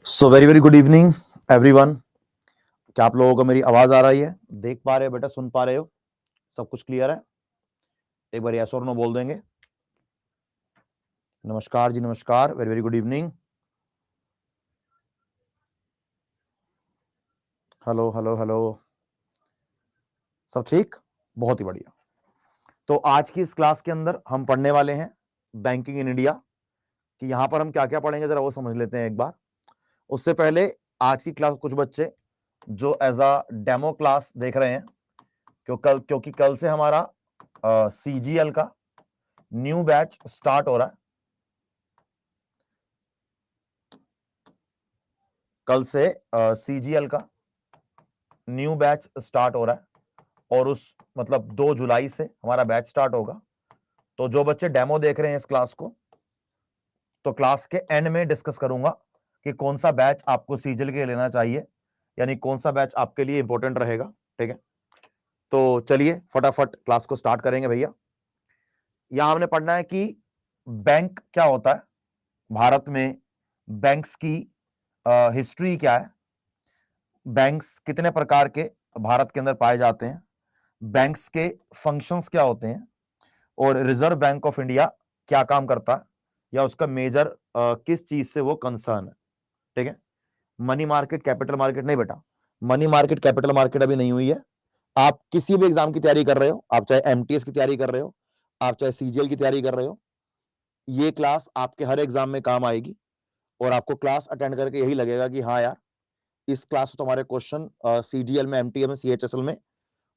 So very very good evening everyone. क्या आप लोगों को मेरी आवाज आ रही है? देख पा रहे हो बेटा? सुन पा रहे हो? सब कुछ क्लियर है? एक बार यस और नो बोल देंगे। नमस्कार जी, नमस्कार, very very good evening. Hello hello hello, सब ठीक? बहुत ही बढ़िया। तो आज की इस क्लास के अंदर हम पढ़ने वाले हैं बैंकिंग इन इंडिया कि यहां पर हम क्या क्या पढ़ेंगे, जरा वो समझ लेते हैं एक बार। उससे पहले आज की क्लास कुछ बच्चे जो एज अ डेमो क्लास देख रहे हैं, क्योंकि कल से हमारा सीजीएल का न्यू बैच स्टार्ट हो रहा है। कल से सीजीएल का न्यू बैच स्टार्ट हो रहा है और उस मतलब 2 जुलाई से हमारा बैच स्टार्ट होगा। तो जो बच्चे डेमो देख रहे हैं इस क्लास को, तो क्लास के एंड में डिस्कस करूंगा कि कौन सा बैच आपको सीजीएल के लिए लेना चाहिए, यानी कौन सा बैच आपके लिए इंपॉर्टेंट रहेगा। ठीक है, तो चलिए फटाफट क्लास को स्टार्ट करेंगे भैया। यहां हमने पढ़ना है कि बैंक क्या होता है, भारत में बैंक्स की हिस्ट्री क्या है, बैंक्स कितने प्रकार के भारत के अंदर पाए जाते हैं, बैंक्स के फंक्शंस क्या होते हैं, और रिजर्व बैंक ऑफ इंडिया क्या काम करता है या उसका मेजर किस चीज से वो कंसर्न है। ठीक है, मनी मार्केट, कैपिटल मार्केट नहीं बेटा, मनी मार्केट कैपिटल मार्केट अभी नहीं हुई है। आप किसी भी एग्जाम की तैयारी कर रहे हो, आप चाहे एमटीएस की तैयारी कर रहे हो, आप चाहे सीजीएल की तैयारी कर रहे हो, ये क्लास आपके हर एग्जाम में काम आएगी और आपको क्लास अटेंड करके यही लगेगा कि हाँ यार, इस क्लास से तुम्हारे क्वेश्चन सीजीएल में, एमटीएस में, सीएचएसएल में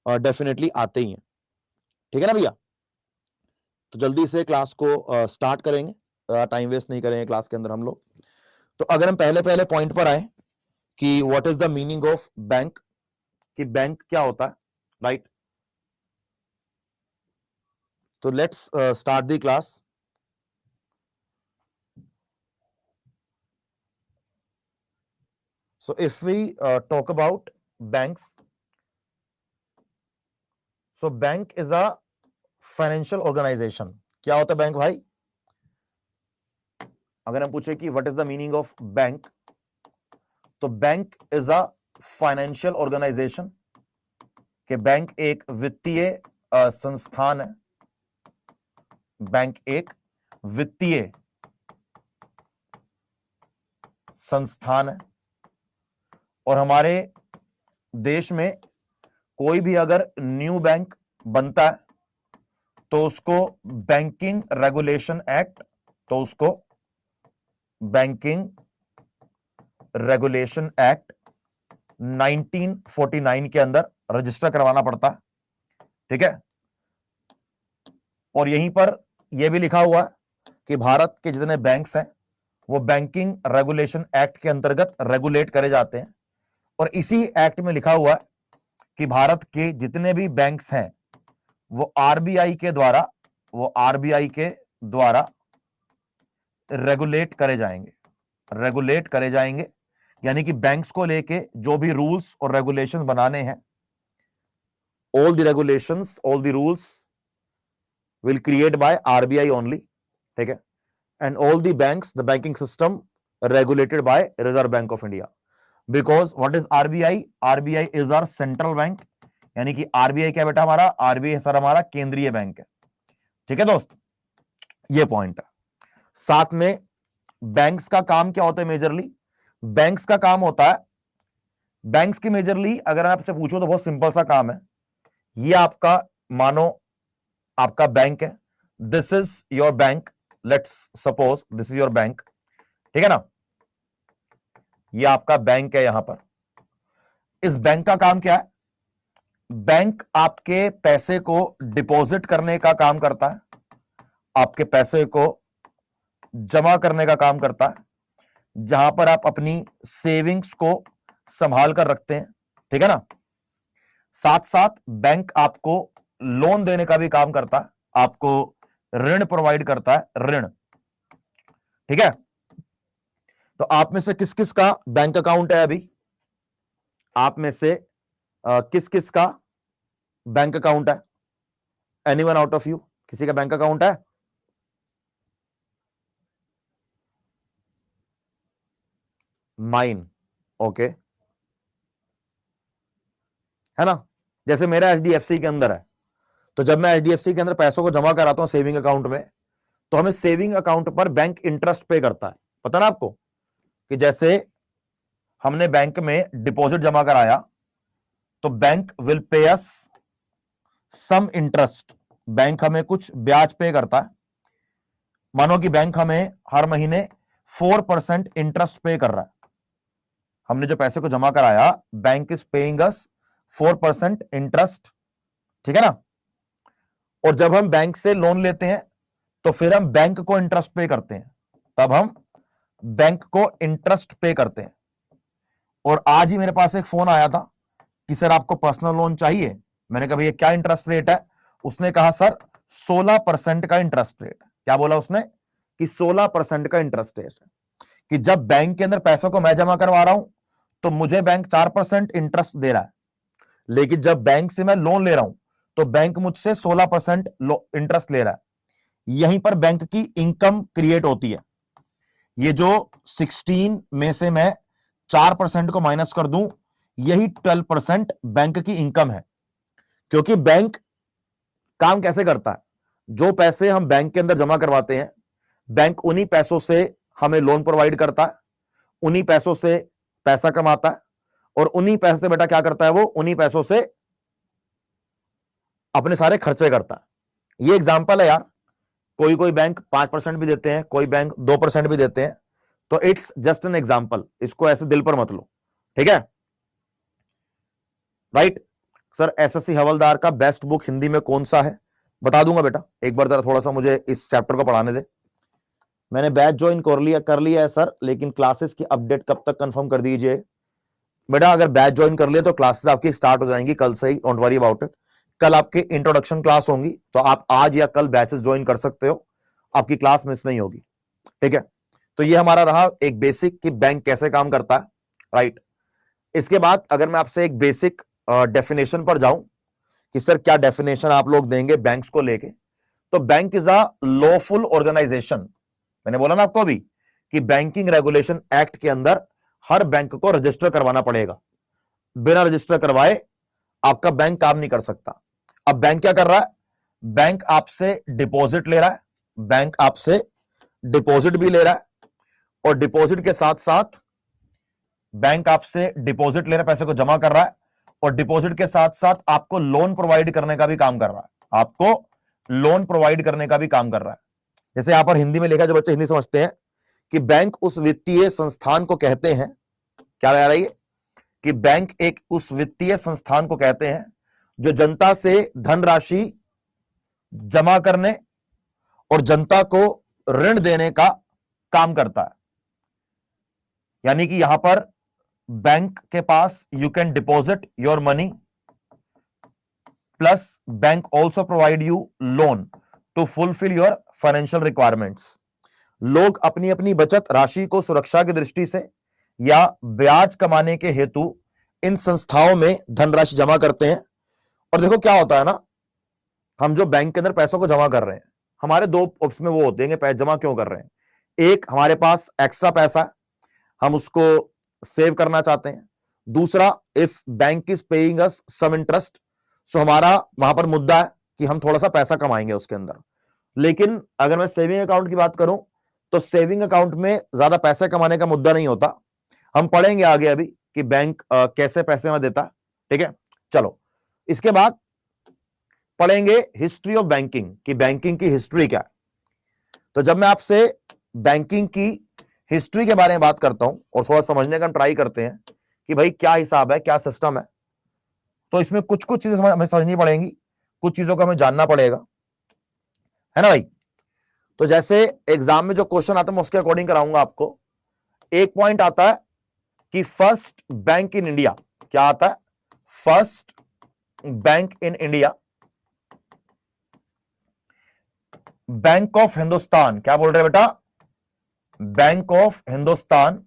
डेफिनेटली आते ही हैं। ठीक है ना भैया? तो जल्दी से क्लास को स्टार्ट करेंगे, टाइम वेस्ट नहीं करेंगे क्लास के अंदर हम लोग। तो अगर हम पहले पहले पॉइंट पर आए कि what is the meaning of bank, कि बैंक क्या होता है, राइट? तो let's start the class. So if we talk about banks, so bank is a financial organization. क्या होता है बैंक भाई? अगर हम पूछे कि what is the meaning of bank, तो bank is a financial organisation, कि बैंक एक वित्तीय संस्थान है। बैंक एक वित्तीय संस्थान है और हमारे देश में कोई भी अगर न्यू बैंक बनता है तो उसको बैंकिंग रेगुलेशन एक्ट, तो उसको बैंकिंग रेगुलेशन एक्ट 1949 के अंदर रजिस्टर करवाना पड़ता है। ठीक है, और यहीं पर यह भी लिखा हुआ है कि भारत के जितने बैंक्स हैं वो बैंकिंग रेगुलेशन एक्ट के अंतर्गत रेगुलेट करे जाते हैं। और इसी एक्ट में लिखा हुआ है कि भारत के जितने भी बैंक्स हैं वो आरबीआई के द्वारा रेगुलेट करे जाएंगे, यानी कि बैंक्स को लेके जो भी रूल्स और रेगुलेशंस बनाने हैं, all the rules will create by RBI only. ठीक है, and all the banks, the banking system regulated by Reserve Bank of India. Because what is RBI? RBI is our central bank, यानी कि RBI क्या बेटा हमारा? RBI sir हमारा केंद्रीय bank है। ठीक है दोस्त, ये पॉइंट है। साथ में बैंक्स का काम क्या होता है मेजरली? बैंक्स का काम होता है, बैंक्स की मेजरली अगर आपसे पूछो तो बहुत सिंपल सा काम है। ये आपका मानो आपका बैंक है, this is your bank, let's suppose this is your bank. ठीक है ना, ये आपका बैंक है। यहां पर इस बैंक का काम क्या है? बैंक आपके पैसे को डिपॉजिट करने का काम करता है, आपके पैसे को जमा करने का काम करता है, जहां पर आप अपनी सेविंग्स को संभाल कर रखते हैं। ठीक है ना, साथ साथ बैंक आपको लोन देने का भी काम करता है, आपको ऋण प्रोवाइड करता है, ऋण। ठीक है, तो आप में से किस किस का बैंक अकाउंट है? अभी आप में से किस किस का बैंक अकाउंट है? एनीवन आउट ऑफ यू, किसी का बैंक अकाउंट है? माइन, ओके, है ना। जैसे मेरा एचडीएफसी के अंदर है, तो जब मैं एचडीएफसी के अंदर पैसों को जमा कराता हूं सेविंग अकाउंट में, तो हमें सेविंग अकाउंट पर बैंक इंटरेस्ट पे करता है। पता ना आपको कि जैसे हमने बैंक में डिपॉजिट जमा कराया तो bank will pay us some interest, bank हमें कुछ ब्याज पे करता है। मानो कि बैंक हमें हर महीने 4% इंटरेस्ट पे कर रहा है। हमने जो पैसे को जमा कराया, bank is paying us 4% interest, ठीक है ना। और जब हम बैंक से लोन लेते हैं तो फिर हम बैंक को इंटरेस्ट पे करते हैं, तब हम बैंक को इंटरेस्ट पे करते हैं। और आज ही मेरे पास एक फोन आया था कि सर आपको पर्सनल लोन चाहिए। मैंने कहा भैया क्या इंटरेस्ट रेट है? उसने कहा सर 16% का इंटरेस्ट रेट। क्या बोला उसने? कि 16% का इंटरेस्ट रेट, कि जब बैंक के अंदर पैसों को मैं जमा करवा रहा हूं तो मुझे बैंक 4% इंटरेस्ट दे रहा है, लेकिन जब बैंक से मैं लोन ले रहा हूं तो बैंक मुझसे 16% इंटरेस्ट ले रहा है। यहीं पर बैंक की इनकम क्रिएट होती है। ये जो 16 में से मैं 4% को माइनस कर दूं, यही 12% बैंक की इनकम है। क्योंकि बैंक काम कैसे करता है, जो पैसे हम बैंक के अंदर जमा करवाते हैं, बैंक उन्हीं पैसों से हमें लोन प्रोवाइड करता है, उन्हीं पैसों से पैसा कमाता है, और उन्हीं पैसे से बेटा क्या करता है, वो उन्हीं पैसों से अपने सारे खर्चे करता है। ये एग्जांपल है यार, कोई कोई बैंक 5% भी देते हैं, कोई बैंक 2% भी देते हैं, तो इट्स जस्ट एन एग्जांपल, इसको ऐसे दिल पर मत लो, ठीक है। राइट सर, एसएससी हवलदार का बेस्ट बुक हिंदी में कौन सा है? बता दूंगा बेटा, एक बार जरा थोड़ा सा मुझे इस चैप्टर को पढ़ाने दे। मैंने बैच ज्वाइन कर लिया है सर, लेकिन क्लासेस की अपडेट कब तक कंफर्म कर दीजिए बेटा। अगर बैच ज्वाइन कर लिया तो क्लासेस आपकी स्टार्ट हो जाएंगी कल से ही, डोंट वरी अबाउट इट। कल आपके इंट्रोडक्शन क्लास होंगी, तो आप आज या कल बैचेस ज्वाइन कर सकते हो, आपकी क्लास मिस नहीं होगी, ठीक है। तो ये हमारा रहा एक बेसिक कि बैंक कैसे काम करता है, राइट। इसके बाद अगर मैं आपसे एक बेसिक डेफिनेशन पर जाऊं कि सर क्या डेफिनेशन आप लोग देंगे बैंक्स को लेके, तो bank is a lawful organisation. मैंने बोला ना आपको अभी कि बैंकिंग रेगुलेशन एक्ट के अंदर हर बैंक को रजिस्टर करवाना पड़ेगा, बिना रजिस्टर करवाए आपका बैंक काम नहीं कर सकता। अब बैंक क्या कर रहा है? बैंक आपसे डिपॉजिट ले रहा है, बैंक आपसे डिपॉजिट भी ले रहा है, और डिपॉजिट के साथ साथ बैंक आपसे डिपॉजिट ले रहा है, पैसे को जमा कर रहा है, और डिपॉजिट के साथ साथ आपको लोन प्रोवाइड करने का भी काम कर रहा है, आपको लोन प्रोवाइड करने का भी काम कर रहा है। जैसे यहां पर हिंदी में लिखा है, जो बच्चे हिंदी समझते हैं, कि बैंक उस वित्तीय संस्थान को कहते हैं, क्या लगा रही है, कि बैंक एक उस वित्तीय संस्थान को कहते हैं जो जनता से धनराशि जमा करने और जनता को ऋण देने का काम करता है। यानी कि यहां पर बैंक के पास you can deposit your money, plus bank also provide you loan to fulfil your financial requirements. लोग अपनी अपनी बचत राशि को सुरक्षा की दृष्टि से या ब्याज कमाने के हेतु इन संस्थाओं में धनराशि जमा करते हैं। और देखो क्या होता है ना, हम जो बैंक के अंदर पैसों को जमा कर रहे हैं, हमारे दो ऑप्शन में वो होते हैं कि पैसे जमा क्यों कर रहे हैं। एक, हमारे पास एक्स्ट्रा पैसा, हम उसको सेव करना चाहते हैं। दूसरा, if bank is paying us some interest, so हमारा वहां पर मुद्दा है कि हम थोड़ा सा पैसा कमाएंगे उसके अंदर। लेकिन अगर मैं सेविंग अकाउंट की बात करूं तो सेविंग अकाउंट में ज्यादा पैसे कमाने का मुद्दा नहीं होता। हम पढ़ेंगे आगे अभी कि बैंक कैसे पैसे में देता, ठीक है। चलो, इसके बाद पढ़ेंगे हिस्ट्री ऑफ बैंकिंग, कि बैंकिंग की हिस्ट्री क्या है। तो जब मैं आपसे बैंकिंग की हिस्ट्री के बारे में बात करता हूं और थोड़ा समझने का हम ट्राई करते हैं कि भाई क्या हिसाब है, क्या सिस्टम है, तो इसमें कुछ कुछ चीजें हमें समझनी पड़ेंगी, कुछ चीजों को हमें जानना पड़ेगा, है ना भाई। तो जैसे एग्जाम में जो क्वेश्चन आता है मैं उसके अकॉर्डिंग कराऊंगा आपको। एक पॉइंट आता है कि फर्स्ट बैंक इन इंडिया, क्या आता है? First bank in India, bank of Hindustan. क्या बोल रहे हैं बेटा? बैंक ऑफ हिंदुस्तान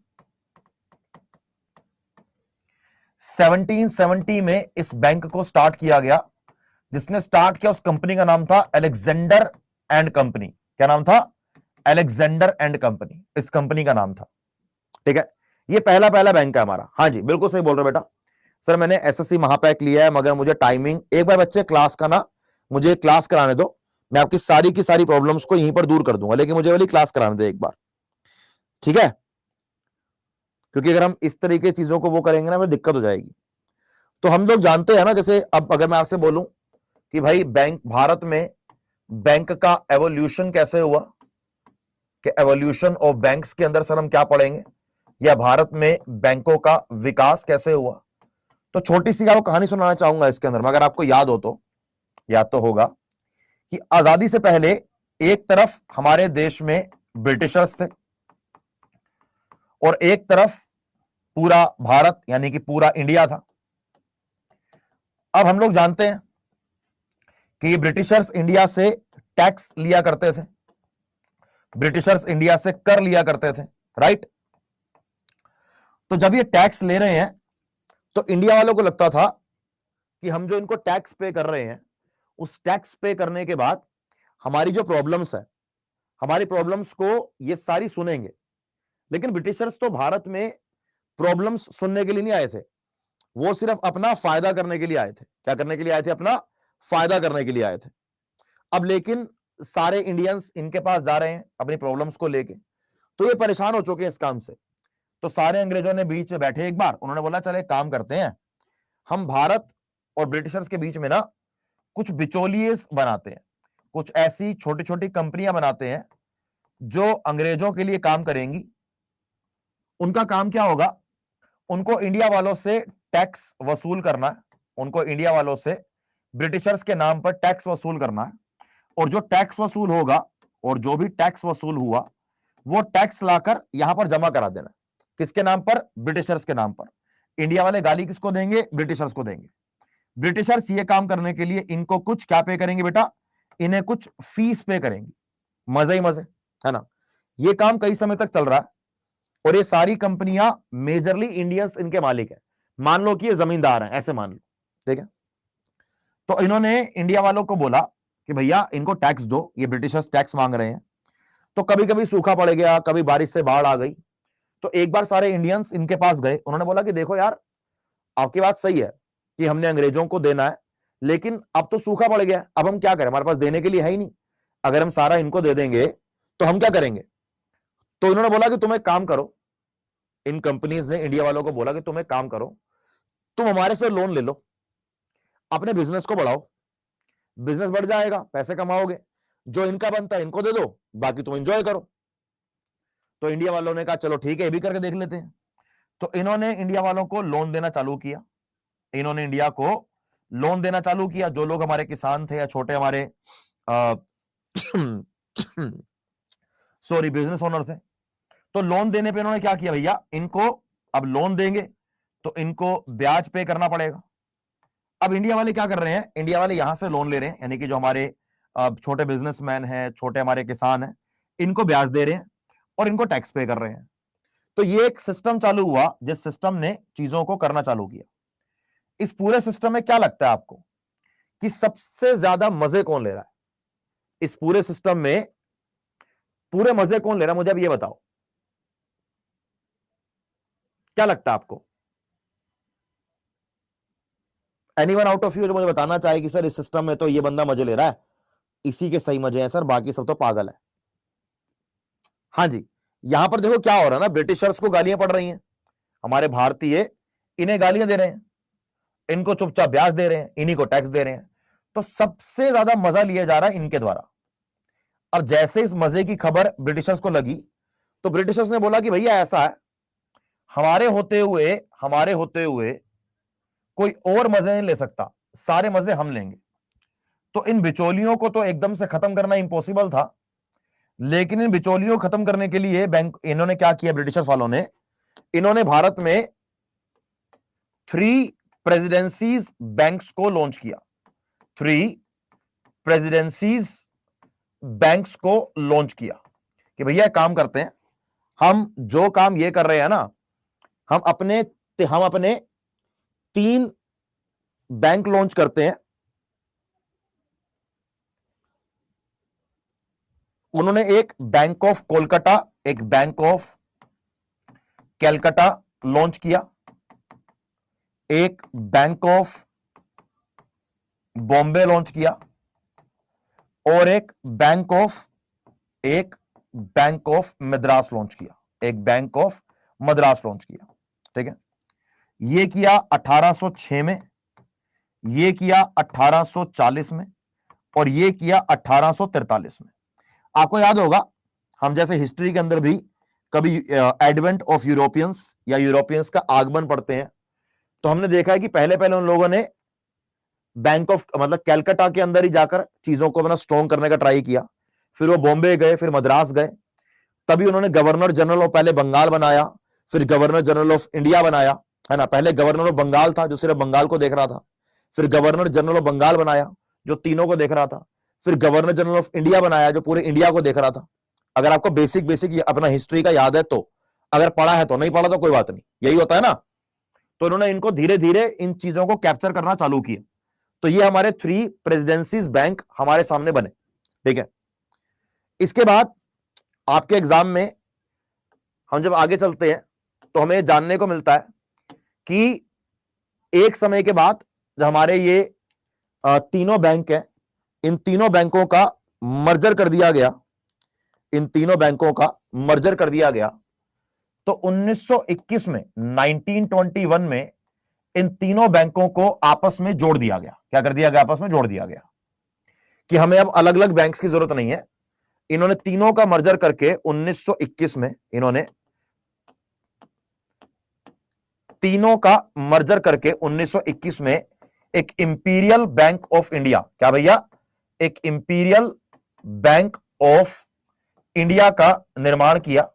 1770 में इस बैंक को स्टार्ट किया गया। जिसने स्टार्ट किया उस कंपनी का नाम था अलेक्जेंडर एंड कंपनी। क्या नाम था? अलेक्जेंडर एंड कंपनी, इस कंपनी का नाम था, ठीक है। ये पहला पहला बैंक है हमारा। हाँ जी बिल्कुल सही बोल रहे हो बेटा। सर मैंने एसएससी महापैक लिया है मगर मुझे टाइमिंग, एक बार बच्चे क्लास का ना, मुझे क्लास कराने दो, मैं आपकी सारी की सारी प्रॉब्लम्स को यहीं पर दूर कर दूंगा, लेकिन मुझे वाली क्लास कराने दो एक बार, ठीक है? क्योंकि अगर हम इस तरीके चीजों को वो करेंगे ना फिर दिक्कत हो जाएगी। तो हम लोग जानते हैं ना, जैसे अब अगर मैं आपसे बोलूं कि भाई बैंक, भारत में बैंक का एवोल्यूशन कैसे हुआ, कि एवोल्यूशन ऑफ बैंक्स के अंदर सर हम क्या पढ़ेंगे, या भारत में बैंकों का विकास कैसे हुआ। तो छोटी सी आपको कहानी सुनाना चाहूंगा इसके अंदर, मगर आपको याद हो तो, याद तो होगा कि आजादी से पहले एक तरफ हमारे देश में ब्रिटिशर्स थे और एक तरफ पूरा भारत यानी कि पूरा इंडिया था। अब हम लोग जानते हैं कि ब्रिटिशर्स इंडिया से टैक्स लिया करते थे, ब्रिटिशर्स इंडिया से कर लिया करते थे, राइट? तो जब ये टैक्स ले रहे हैं तो इंडिया वालों को लगता था कि हम जो इनको टैक्स पे कर रहे हैं, उस टैक्स पे करने के बाद हमारी जो प्रॉब्लम्स है, हमारी प्रॉब्लम्स को ये सारी सुनेंगे। लेकिन ब्रिटिशर्स तो भारत में प्रॉब्लम्स सुनने के लिए नहीं आए थे, वो सिर्फ अपना फायदा करने के लिए आए थे। क्या करने के लिए आए थे? अपना फायदा करने के लिए आए थे। अब लेकिन सारे इंडियंस इनके पास जा रहे हैं अपनी प्रॉब्लम्स को लेके, तो ये परेशान हो चुके हैं इस काम से। तो सारे अंग्रेजों ने बीच में बैठे एक बार, उन्होंने बोला चले एक काम करते हैं, हम भारत और ब्रिटिशर्स के बीच में ना कुछ बिचौलिएस बनाते हैं, कुछ ऐसी छोटी छोटी कंपनियां बनाते हैं जो अंग्रेजों के लिए काम करेंगी। उनका काम क्या होगा? उनको इंडिया वालों से टैक्स वसूल करना है, उनको इंडिया वालों से ब्रिटिशर्स के नाम पर टैक्स वसूल करना है। और जो टैक्स वसूल होगा, और जो भी टैक्स वसूल हुआ, वो टैक्स लाकर यहां पर जमा करा देना। किसके नाम पर? ब्रिटिशर्स के नाम पर। इंडिया वाले गाली किसको देंगे? ब्रिटिशर्स को देंगे। ब्रिटिशर्स ये काम करने के लिए इनको कुछ क्या पे करेंगे बेटा? इन्हें कुछ फीस पे करेंगे। मजे ही मजे, है ना? ये काम कई समय तक चल रहा है और ये सारी कंपनियां मेजरली इंडियंस इनके मालिक है। मान लो कि ये जमींदार हैं, ऐसे मान लो, ठीक है? तो इन्होंने इंडिया वालों को बोला कि भैया इनको टैक्स दो, ये ब्रिटिशर्स टैक्स मांग रहे हैं। तो कभी कभी सूखा पड़ गया, कभी बारिश से बाढ़ आ गई, तो एक बार सारे इंडियंस इनके पास गए, उन्होंने बोला कि देखो यार, आपकी बात सही है कि हमने अंग्रेजों को देना है, लेकिन अब तो सूखा पड़ गया, अब हम क्या करें, हमारे पास देने के लिए है ही नहीं। अगर हम सारा इनको दे देंगे तो हम क्या करेंगे? तो इन्होंने बोला कि तुम एक काम करो, इन कंपनीज ने इंडिया वालों को बोला कि तुम एक काम करो, तुम हमारे से लोन ले लो, अपने बिजनेस को बढ़ाओ, बिजनेस बढ़ जाएगा, पैसे कमाओगे, जो इनका बनता है इनको दे दो, बाकी तुम एंजॉय करो। तो इंडिया वालों ने कहा चलो ठीक है, ये भी करके देख लेते हैं। तो इन्होंने इंडिया वालों को लोन देना चालू किया, इन्होंने इंडिया को लोन देना चालू किया। जो लोग हमारे किसान थे या छोटे हमारे सॉरी बिजनेस ओनर थे, तो लोन देने पे इन्होंने क्या किया भैया, इनको अब लोन देंगे तो इनको ब्याज पे करना पड़ेगा। अब इंडिया वाले क्या कर रहे हैं? इंडिया वाले यहां से लोन ले रहे हैं, यानी कि जो हमारे छोटे बिजनेसमैन हैं, छोटे हमारे किसान हैं, इनको ब्याज दे रहे हैं और इनको टैक्स पे कर रहे हैं। तो ये एक सिस्टम चालू हुआ जिस सिस्टम ने चीजों को करना चालू किया। इस पूरे सिस्टम में क्या लगता है आपको कि सबसे ज्यादा मजे कौन ले रहा है? इस पूरे सिस्टम में पूरे मजे कौन ले रहा है? मुझे अब ये बताओ, क्या लगता है आपको? एनीवन आउट ऑफ यू जो मुझे बताना चाहे कि सर इस सिस्टम में तो ये बंदा मजे ले रहा है, इसी के सही मजे हैं सर, बाकी सब तो पागल है। हाँ जी, यहां पर देखो क्या हो रहा है ना, ब्रिटिशर्स को गालियां पड़ रही हैं, हमारे भारतीय इन्हें गालियां दे रहे हैं, इनको चुपचाप ब्याज दे रहे हैं, इन्हीं को टैक्स दे रहे हैं। तो सबसे ज्यादा मजा लिया जा रहा है इनके द्वारा। अब जैसे इस मजे की खबर ब्रिटिशर्स को लगी, तो ब्रिटिशर्स ने बोला कि भैया ऐसा है, हमारे होते हुए कोई और मजे नहीं ले सकता, सारे मजे हम लेंगे। तो इन बिचौलियों को तो एकदम से खत्म करना इंपॉसिबल था, लेकिन इन बिचौलियों को खत्म करने के लिए बैंक, इन्होंने क्या किया ब्रिटिशर्स वालों ने, इन्होंने भारत में 3 प्रेसिडेंसीज बैंक्स को लॉन्च किया, 3 प्रेसिडेंसीज बैंक्स को लॉन्च किया कि भैया काम करते हैं, हम जो काम ये कर रहे हैं ना, हम अपने 3 बैंक लॉन्च करते हैं। उन्होंने एक बैंक ऑफ कोलकाता, एक बैंक ऑफ कैलकाटा लॉन्च किया, एक बैंक ऑफ बॉम्बे लॉन्च किया और एक बैंक ऑफ मद्रास लॉन्च किया, एक बैंक ऑफ मद्रास लॉन्च किया। ठीक है, ये किया 1806 में, ये किया 1840 में और ये किया 1843 में। आपको याद होगा हम जैसे हिस्ट्री के अंदर भी कभी एडवेंट ऑफ यूरोपियंस या यूरोपियंस का आगमन पढ़ते हैं तो हमने देखा है कि पहले पहले उन लोगों ने बैंक ऑफ मतलब कैलकाटा के अंदर ही जाकर चीजों को स्ट्रॉन्ग करने का ट्राई किया, फिर वो बॉम्बे गए, फिर मद्रास गए, तभी उन्होंने गवर्नर जनरल ऑफ पहले बंगाल बनाया, फिर गवर्नर जनरल ऑफ इंडिया बनाया, है ना। पहले गवर्नर ऑफ बंगाल था जो सिर्फ बंगाल को देख रहा था, फिर गवर्नर जनरल ऑफ बंगाल बनाया जो तीनों को देख रहा था, फिर गवर्नर जनरल ऑफ इंडिया बनाया जो पूरे इंडिया को देख रहा था। अगर आपको बेसिक अपना हिस्ट्री का याद है तो, अगर पढ़ा है तो, नहीं पढ़ा तो कोई बात नहीं, यही होता है ना। तो उन्होंने इनको धीरे धीरे इन चीजों को कैप्चर करना चालू किया। तो ये हमारे 3 प्रेसिडेंसीज बैंक हमारे सामने बने। ठीक है, इसके बाद आपके एग्जाम में हम जब आगे चलते हैं तो हमें जानने को मिलता है कि एक समय के बाद जब हमारे ये तीनों बैंक हैं, इन तीनों बैंकों का मर्जर कर दिया गया, इन तीनों बैंकों का मर्जर कर दिया गया, तो 1921 में 1921 में इन तीनों बैंकों को आपस में जोड़ दिया गया। क्या कर दिया गया? आपस में जोड़ दिया गया कि हमें अब अलग अलग बैंक्स की जरूरत नहीं है। इन्होंने तीनों का मर्जर करके 1921 में इन्होंने तीनों का मर्जर करके 1921 में एक इंपीरियल बैंक ऑफ इंडिया, क्या भैया? एक इंपीरियल बैंक ऑफ इंडिया का निर्माण किया।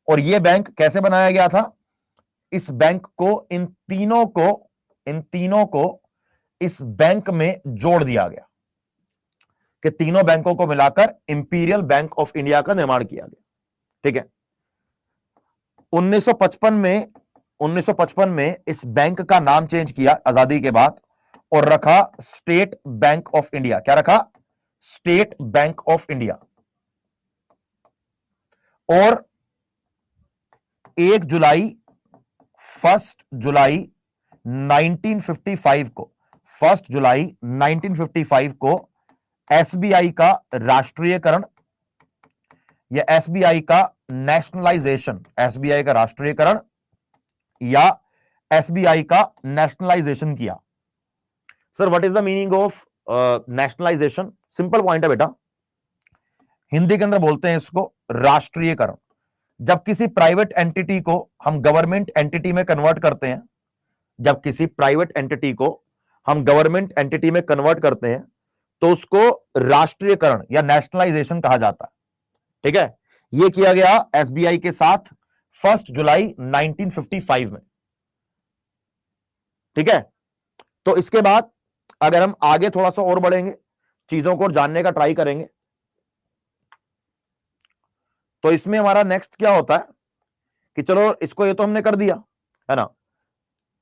और यह बैंक कैसे बनाया गया था? इस बैंक को इन तीनों को इस बैंक में जोड़ दिया गया कि तीनों बैंकों को मिलाकर इंपीरियल बैंक ऑफ इंडिया का निर्माण किया गया। ठीक है, 1955 में इस बैंक का नाम चेंज किया आजादी के बाद और रखा स्टेट बैंक ऑफ इंडिया। क्या रखा? State bank of India. और 1 जुलाई 1 जुलाई 1955 को एसबीआई का राष्ट्रीयकरण या एसबीआई का नेशनलाइजेशन, एसबीआई का राष्ट्रीयकरण या एसबीआई का नेशनलाइजेशन किया। Sir what is the meaning of nationalisation? Simple point है बेटा, हिंदी के अंदर बोलते हैं इसको राष्ट्रीयकरण। जब किसी प्राइवेट एंटिटी को हम गवर्नमेंट एंटिटी में कन्वर्ट करते हैं, जब किसी प्राइवेट एंटिटी को हम गवर्नमेंट एंटिटी में कन्वर्ट करते हैं तो उसको राष्ट्रीयकरण या नेशनलाइजेशन कहा जाता है। ठीक है, यह किया गया एसबीआई के साथ 1 जुलाई 1955 में। ठीक है, तो इसके बाद अगर हम आगे थोड़ा सा और बढ़ेंगे, चीजों को जानने का ट्राई करेंगे, तो इसमें हमारा नेक्स्ट क्या होता है कि चलो इसको ये तो हमने कर दिया है ना।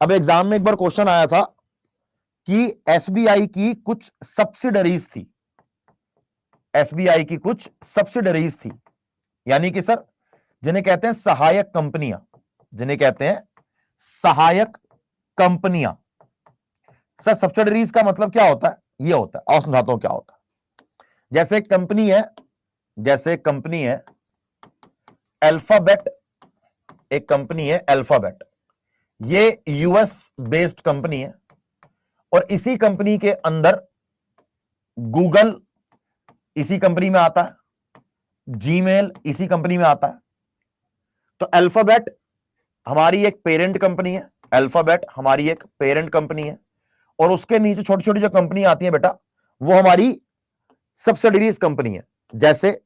अब एग्जाम में एक बार क्वेश्चन आया था कि एसबीआई की कुछ सब्सिडरीज थी, एसबीआई की कुछ सब्सिडरीज थी, यानी कि सर जिन्हें कहते हैं सहायक कंपनियां, जिन्हें कहते हैं सहायक कंपनियां। सर सब्सिडरीज का मतलब क्या होता है? ये होता है, और समझाता हूं क्या होता है। जैसे कंपनी है अल्फाबेट, एक कंपनी है अल्फाबेट, ये यूएस बेस्ड कंपनी है और इसी कंपनी के अंदर गूगल इसी कंपनी में आता है, जीमेल इसी कंपनी में आता है। तो अल्फाबेट हमारी एक पेरेंट कंपनी है, अल्फाबेट हमारी एक पेरेंट कंपनी है और उसके नीचे छोटी छोटी जो कंपनी आती है बेटा वो हमारी सब्सिडरीज कंपनी है। जैसे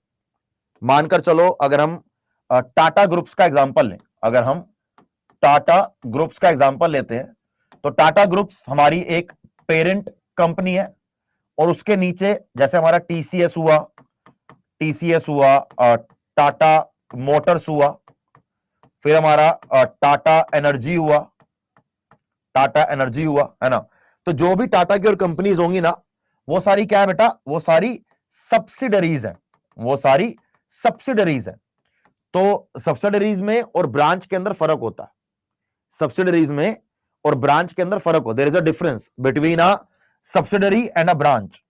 मानकर चलो अगर हम टाटा ग्रुप्स का एग्जांपल लें, अगर हम टाटा ग्रुप्स का एग्जांपल लेते हैं तो टाटा ग्रुप्स हमारी एक पेरेंट कंपनी है और उसके नीचे जैसे हमारा टीसीएस हुआ, टाटा मोटर्स हुआ, फिर हमारा टाटा एनर्जी हुआ, है ना। तो जो भी टाटा की और कंपनीज होंगी ना वो सारी क्या है बेटा? वो सारी सब्सिडरीज है, वो सारी सब्सिडरीज है। तो सब्सिडरीज में और ब्रांच के अंदर फर्क होता है। सब्सिडरीज में और ब्रांच के अंदर फर्क हो, there is a difference between a subsidiary and a branch.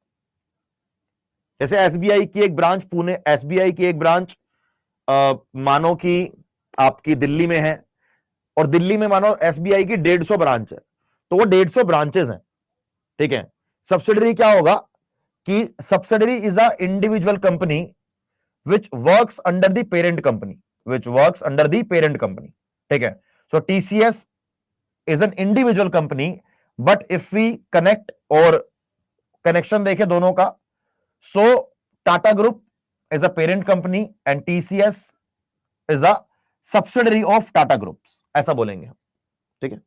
जैसे एसबीआई की एक ब्रांच पुणे, एसबीआई की एक ब्रांच मानो कि आपकी दिल्ली में है, और दिल्ली में मानो एसबीआई की 150 ब्रांच है, तो वो 150 ब्रांचेस हैं, ठीक है। सब्सिडरी क्या होगा कि subsidiary is a individual company which works under the parent company, which works under the parent company, ठीक है। so TCS is an individual company, but if we connect और connection देखें दोनों का, so Tata Group is a parent company and TCS is a subsidiary of Tata Groups, ऐसा बोलेंगे हम, ठीक है।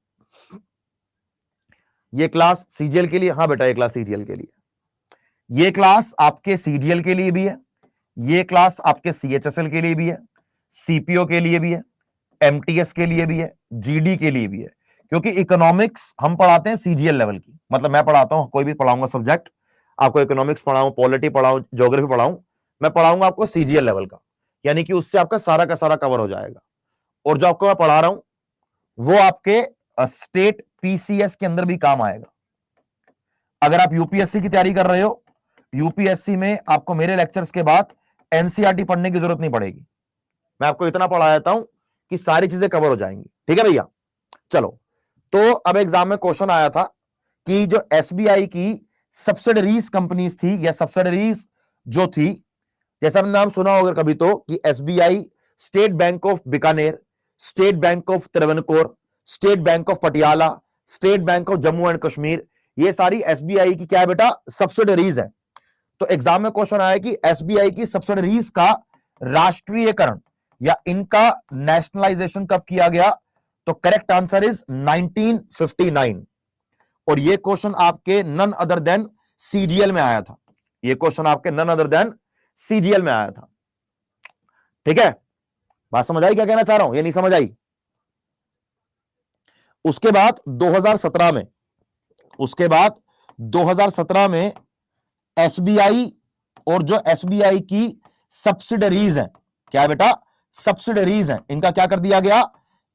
ये क्लास सीजीएल के लिए, हाँ बेटा ये क्लास सीजीएल के लिए, ये क्लास आपके सीजीएल के लिए भी है, ये क्लास आपके सीएचएसएल के लिए भी है, सीपीओ के लिए भी है, एमटीएस के लिए भी है, जीडी के लिए भी है, क्योंकि इकोनॉमिक्स हम पढ़ाते हैं सीजीएल लेवल की, मतलब मैं पढ़ाता हूं, कोई भी पढ़ाऊंगा सब्जेक्ट, आपको इकोनॉमिक्स पढ़ाऊं, पॉलिटी पढ़ाऊं, ज्योग्राफी पढ़ाऊं, मैं पढ़ाऊंगा आपको सीजीएल लेवल का, यानी कि उससे आपका सारा का सारा कवर हो जाएगा। और जो आपको मैं पढ़ा रहा हूं वो आपके स्टेट पीसीएस के अंदर भी काम आएगा। अगर आप यूपीएससी की तैयारी कर रहे हो, यूपीएससी में आपको मेरे लेक्चर्स के बाद एनसीईआरटी पढ़ने की जरूरत नहीं पड़ेगी, मैं आपको इतना पढ़ा देता हूं कि सारी चीजें कवर हो जाएंगी, ठीक है भैया। चलो, तो अब एग्जाम में क्वेश्चन आया था कि जो एसबीआई की सब्सिडरीज कंपनीज थी या सब्सिडरीज जो थी, जैसा आपने नाम सुना होगा कभी तो, कि SBI, state bank of Bikaner, state bank of Thiruvananthapuram, state bank of Patiala, state bank of Jammu and Kashmir, ये सारी एसबीआई की क्या है बेटा, सब्सिडरीज है। तो एग्जाम में क्वेश्चन आया कि एसबीआई की सब्सिडरीज का राष्ट्रीयकरण या इनका नेशनलाइजेशन कब किया गया, तो करेक्ट आंसर इज 1959। और ये क्वेश्चन आपके नन अदर देन सीजीएल में आया था, ये क्वेश्चन आपके नन अदर देन सीजीएल में आया था, ठीक है। बात समझ आई क्या कहना चाह रहा हूं, ये नहीं समझ आई? उसके बाद 2017 में, उसके बाद 2017 में एसबीआई और जो एसबीआई की सब्सिडरीज हैं, क्या बेटा, सब्सिडरीज हैं, इनका क्या कर दिया गया,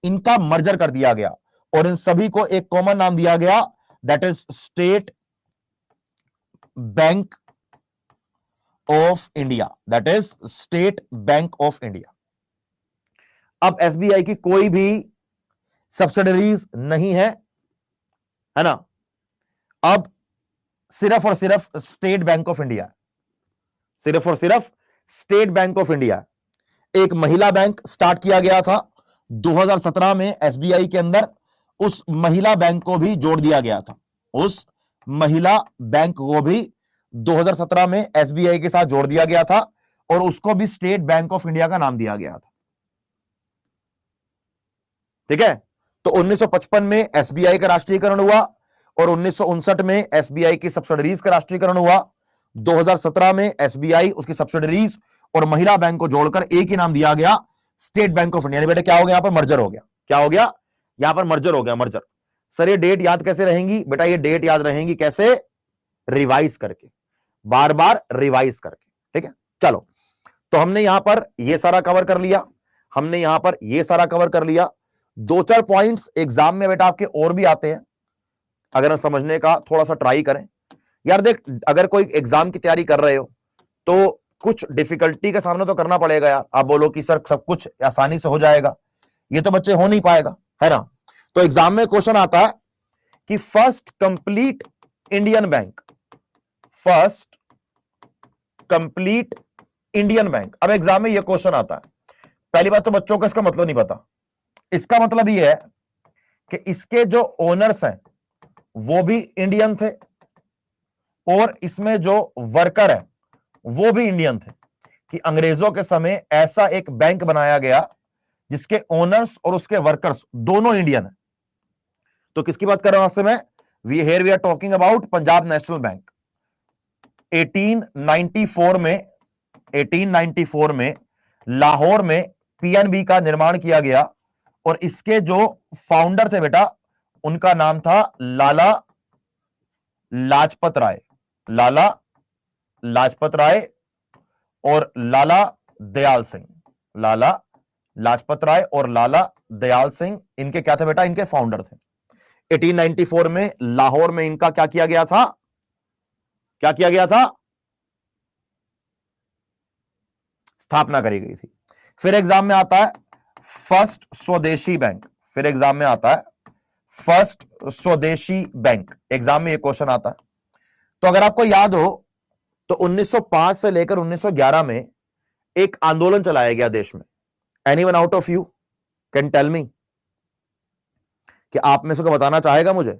इनका मर्जर कर दिया गया, और इन सभी को एक कॉमन नाम दिया गया, that is state bank of India, that is state bank of India. अब एसबीआई की कोई भी सब्सिडरीज नहीं है ना, अब सिर्फ और सिर्फ स्टेट बैंक ऑफ इंडिया, सिर्फ और सिर्फ स्टेट बैंक ऑफ इंडिया। एक महिला बैंक स्टार्ट किया गया था 2017 में एसबीआई के अंदर, उस महिला बैंक को भी जोड़ दिया गया था, उस महिला बैंक को भी 2017 में एसबीआई के साथ जोड़ दिया गया था, और उसको भी स्टेट बैंक ऑफ इंडिया का नाम दिया गया था, ठीक है। तो 1955 में एसबीआई का राष्ट्रीयकरण हुआ, और 1959 में एसबीआई की सब्सिडरीज का राष्ट्रीयकरण हुआ। 2017 में एसबीआई, उसकी सब्सिडरीज और महिला बैंक को जोड़कर एक ही नाम दिया गया, स्टेट बैंक ऑफ इंडिया। बेटा क्या हो गया, यहां पर मर्जर हो गया, क्या हो गया, यहां पर मर्जर हो गया, मर्जर। सर ये डेट याद कैसे रहेंगी बेटा, ये डेट याद रहेंगी कैसे, रिवाइज करके, बार बार रिवाइज करके, ठीक है। चलो, तो हमने यहां पर ये सारा कवर कर लिया, हमने यहां पर ये सारा कवर कर लिया। दो चार पॉइंट्स एग्जाम में बेटा आपके और भी आते हैं, अगर हम समझने का थोड़ा सा ट्राई करें। यार देख, अगर कोई एग्जाम की तैयारी कर रहे हो तो कुछ डिफिकल्टी का सामना तो करना पड़ेगा यार। आप बोलो कि सर सब कुछ आसानी से हो जाएगा, ये तो बच्चे हो नहीं पाएगा, है ना। तो एग्जाम में क्वेश्चन आता है कि first complete Indian bank, first complete Indian bank. अब एग्जाम में यह क्वेश्चन आता है, पहली बात तो बच्चों को इसका मतलब नहीं पता। इसका मतलब यह है कि इसके जो ओनर्स हैं वो भी इंडियन थे, और इसमें जो वर्कर है वो भी इंडियन थे, कि अंग्रेजों के समय ऐसा एक बैंक बनाया गया जिसके ओनर्स और उसके वर्कर्स दोनों इंडियन है। तो किसकी बात कर रहा हूं मैं, we are talking about Punjab National Bank. 1894 में लाहौर में पीएनबी का निर्माण किया गया, और इसके जो फाउंडर थे बेटा, उनका नाम था लाला लाजपत राय, लाला लाजपत राय और लाला दयाल सिंह, लाला लाजपत राय और लाला दयाल सिंह इनके क्या थे बेटा, इनके फाउंडर थे। 1894 में लाहौर में इनका क्या किया गया था, क्या किया गया था, स्थापना करी गई थी। फिर एग्जाम में आता है फर्स्ट स्वदेशी बैंक, फिर एग्जाम में आता है फर्स्ट स्वदेशी बैंक, एग्जाम में ये क्वेश्चन आता है। तो अगर आपको याद हो तो 1905 से लेकर 1911 में एक आंदोलन चलाया गया देश में। Anyone out of you can tell me, कि आप में से को बताना चाहेगा मुझे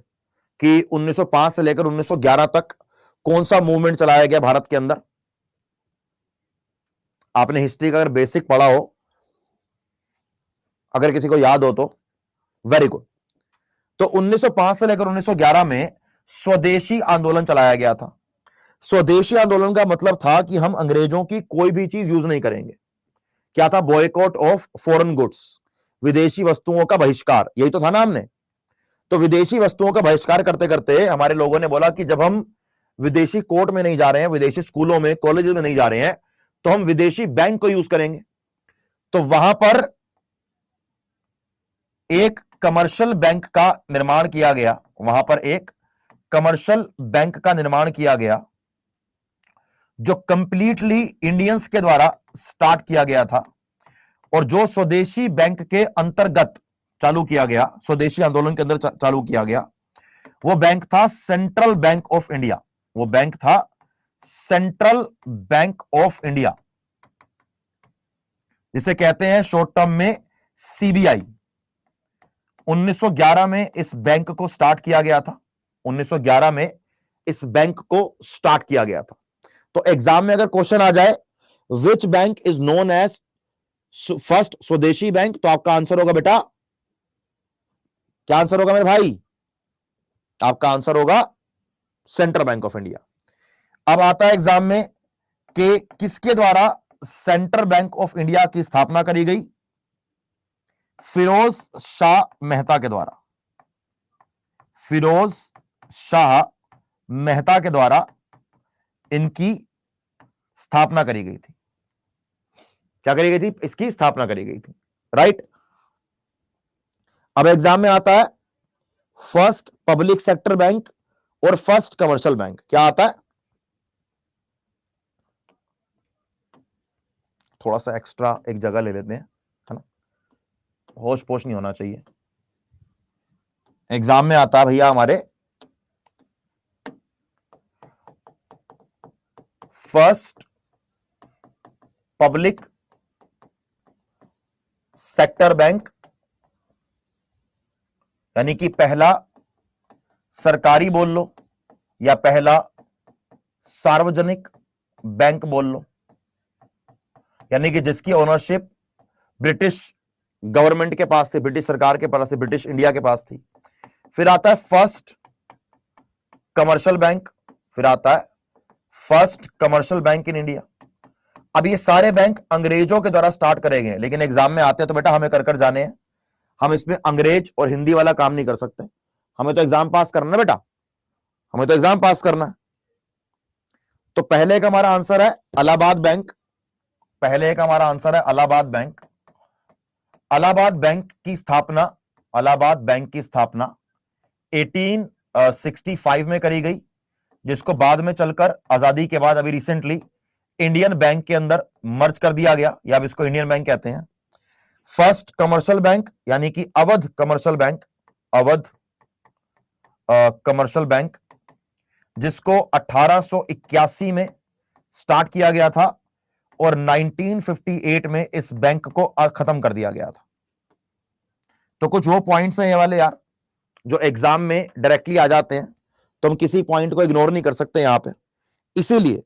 कि 1905 से लेकर 1911 तक कौन सा मूवमेंट चलाया गया भारत के अंदर? आपने हिस्ट्री का अगर बेसिक पढ़ा हो, अगर किसी को याद हो तो वेरी गुड। तो 1905 से लेकर 1911 में स्वदेशी आंदोलन चलाया गया था। स्वदेशी आंदोलन का मतलब था कि हम अंग्रेजों की कोई भी चीज यूज नहीं करेंगे। क्या था? बॉयकॉट ऑफ फॉरेन गुड्स, विदेशी वस्तुओं का बहिष्कार, यही तो था ना हमने। तो विदेशी वस्तुओं का बहिष्कार करते करते हमारे लोगों ने बोला कि जब हम विदेशी कोर्ट में नहीं जा रहे हैं, विदेशी स्कूलों में, कॉलेजेस में नहीं जा रहे हैं, तो हम विदेशी बैंक को यूज करेंगे। तो वहां पर एक कमर्शियल बैंक का निर्माण किया गया, वहां पर एक कमर्शियल बैंक का निर्माण किया गया जो कंप्लीटली इंडियंस के द्वारा स्टार्ट किया गया था, और जो स्वदेशी बैंक के अंतर्गत चालू किया गया, स्वदेशी आंदोलन के अंदर चालू किया गया, वो बैंक था सेंट्रल बैंक ऑफ इंडिया। वो बैंक था सेंट्रल बैंक ऑफ इंडिया, जिसे कहते हैं शॉर्ट टर्म में सीबीआई। 1911 में इस बैंक को स्टार्ट किया गया था। 1911 में इस बैंक को स्टार्ट किया गया था। तो एग्जाम में अगर क्वेश्चन आ जाए which bank is known as first स्वदेशी बैंक, तो आपका आंसर होगा बेटा, क्या आंसर होगा मेरे भाई? आपका आंसर होगा सेंट्रल बैंक ऑफ इंडिया। अब आता है एग्जाम में कि किसके द्वारा सेंट्रल बैंक ऑफ इंडिया की स्थापना करी गई? फिरोज शाह मेहता के द्वारा। फिरोज शाह मेहता के द्वारा इनकी स्थापना करी गई थी। क्या करी गई थी? इसकी स्थापना करी गई थी, राइट। अब एग्जाम में आता है फर्स्ट पब्लिक सेक्टर बैंक और फर्स्ट कमर्शियल बैंक। क्या आता है? थोड़ा सा एक्स्ट्रा एक जगह ले लेते हैं, है ना, होश पोश नहीं होना चाहिए। एग्जाम में आता है भैया हमारे फर्स्ट पब्लिक सेक्टर बैंक, यानी कि पहला सरकारी बोल लो या पहला सार्वजनिक बैंक बोल लो, यानी कि जिसकी ओनरशिप ब्रिटिश गवर्नमेंट के पास थी, ब्रिटिश सरकार के पास थी, ब्रिटिश इंडिया के पास थी। फिर आता है फर्स्ट कमर्शियल बैंक, फिर आता है first commercial bank in India. अब ये सारे बैंक अंग्रेजों के द्वारा स्टार्ट करे गए, लेकिन एग्जाम में आते हैं तो बेटा हमें कर जाने हैं। हम इसमें अंग्रेज और हिंदी वाला काम नहीं कर सकते, हमें तो एग्जाम पास करना है बेटा, हमें तो एग्जाम पास करना है। तो पहले का हमारा आंसर है इलाहाबाद बैंक, पहले का हमारा आंसर है इलाहाबाद बैंक। इलाहाबाद बैंक की स्थापना, इलाहाबाद बैंक की स्थापना 1865 में करी गई, जिसको बाद में चलकर आजादी के बाद अभी रिसेंटली इंडियन बैंक के अंदर मर्ज कर दिया गया, या अब इसको इंडियन बैंक कहते हैं। फर्स्ट कमर्शियल बैंक यानी कि Awadh commercial bank, Awadh commercial bank, जिसको 1881 में स्टार्ट किया गया था और 1958 में इस बैंक को खत्म कर दिया गया था। तो कुछ वो पॉइंट्स हैं ये वाले यार जो एग्जाम में डायरेक्टली आ जाते हैं, तो हम किसी पॉइंट को इग्नोर नहीं कर सकते यहां पे। इसीलिए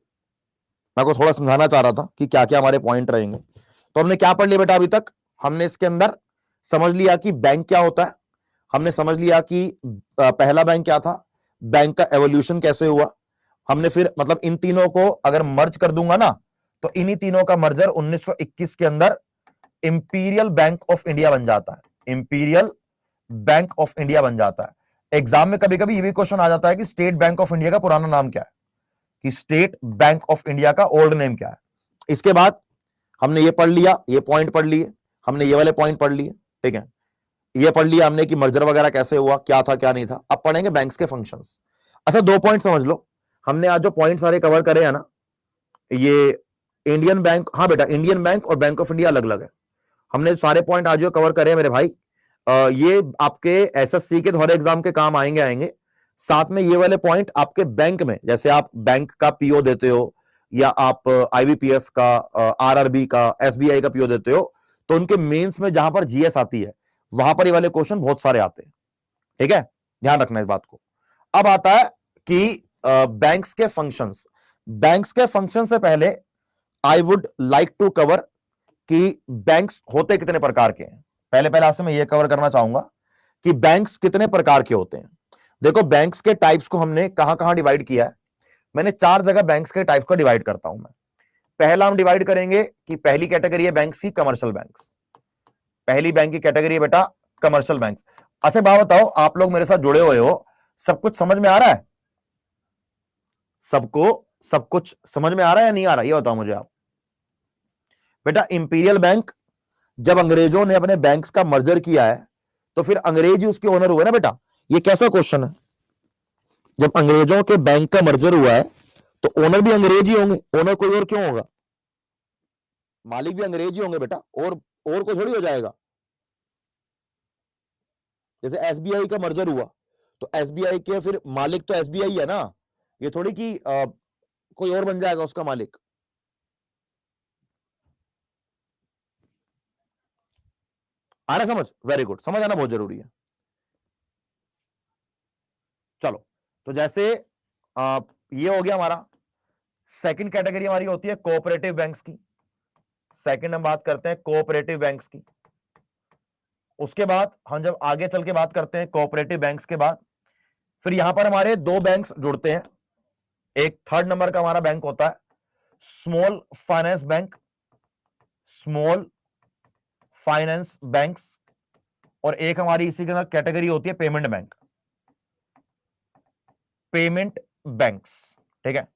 मैं को थोड़ा समझाना चाह रहा था कि क्या क्या हमारे पॉइंट रहेंगे। तो हमने क्या पढ़ लिया बेटा अभी तक? हमने इसके अंदर समझ लिया कि बैंक क्या होता है, हमने समझ लिया कि पहला बैंक क्या था, बैंक का एवोल्यूशन कैसे हुआ। हमने फिर मतलब इन तीनों को अगर मर्ज कर दूंगा ना, तो इन्हीं तीनों का मर्जर 1921 के अंदर इंपीरियल बैंक ऑफ इंडिया बन जाता है, इंपीरियल बैंक ऑफ इंडिया बन जाता है। एग्जाम में कभी कभी ये भी क्वेश्चन आ जाता है कि स्टेट बैंक ऑफ इंडिया का पुराना नाम क्या है, कि स्टेट बैंक ऑफ इंडिया का ओल्ड नेम क्या है। इसके बाद हमने ये पढ़ लिया, ये पॉइंट पढ़ लिए, हमने ये वाले पॉइंट पढ़ लिए, ठीक है, ये पढ़ लिया हमने कि मर्जर वगैरह कैसे हुआ, क्या था क्या नहीं था। अब पढ़ेंगे बैंक्स के फंक्शंस। अच्छा, 2 पॉइंट समझ लो, हमने आज जो पॉइंट सारे कवर करे हैं ना, ये इंडियन बैंक, हाँ बेटा, इंडियन बैंक और बैंक ऑफ इंडिया अलग अलग है। हमने सारे पॉइंट आज जो कवर करे हैं मेरे भाई, ये आपके एसएससी के हर एग्जाम के काम आएंगे। साथ में ये वाले पॉइंट आपके बैंक में, जैसे आप बैंक का पीओ देते हो या आप आईबीपीएस का, आरआरबी का, एसबीआई का पीओ देते हो, तो उनके मेंस में जहां पर जीएस आती है वहां पर ये वाले क्वेश्चन बहुत सारे आते हैं, ठीक है, ध्यान रखना इस बात को। अब आता है कि बैंक्स के फंक्शंस। बैंक्स के फंक्शन से पहले I would like to cover कि बैंक्स होते कितने प्रकार के हैं। पहले आपसे मैं ये कवर करना चाहूंगा कि बैंक्स कितने प्रकार के होते हैं। देखो, बैंक्स के टाइप्स को हमने कहां कहां डिवाइड किया है। मैंने 4 जगह बैंक्स के टाइप्स को डिवाइड करता हूं मैं। पहला हम डिवाइड करेंगे कि पहली कैटेगरी है बैंक्स की कमर्शियल बैंक्स। पहली बैंक की कैटेगरी है बेटा कमर्शियल बैंक्स। अच्छा बात बताओ, आप लोग मेरे साथ जुड़े हुए हो, सब कुछ समझ में आ रहा है? सबको सब कुछ समझ में आ रहा है या नहीं आ रहा, ये बताओ मुझे आप। बेटा, इंपीरियल बैंक जब अंग्रेजों ने अपने बैंक्स का मर्जर किया है तो फिर अंग्रेज ही उसके ओनर हुए ना बेटा। ये कैसा क्वेश्चन है? जब अंग्रेजों के बैंक का मर्जर हुआ है तो ओनर भी अंग्रेज ही होंगे। ओनर कोई और क्यों होगा? मालिक भी अंग्रेज ही होंगे बेटा, और कोई थोड़ी हो जाएगा। जैसे एसबीआई का मर्जर हुआ तो एसबीआई के फिर मालिक तो एसबीआई है ना, ये थोड़ी कि कोई और बन जाएगा उसका मालिक। आ रहा समझ? वेरी गुड, समझ आना बहुत जरूरी है। चलो, तो जैसे ये हो गया हमारा। सेकंड कैटेगरी हमारी होती है कोऑपरेटिव बैंक्स की। सेकंड हम बात करते हैं कोऑपरेटिव बैंक्स की। उसके बाद हम जब आगे चल के बात करते हैं कोऑपरेटिव बैंक्स के बाद, फिर यहां पर हमारे 2 बैंक्स जुड़ते हैं। एक थर्ड नंबर का हमारा बैंक होता है small finance bank, small finance banks, और एक हमारी इसी के अंदर कैटेगरी होती है पेमेंट बैंक, पेमेंट बैंक्स, ठीक है।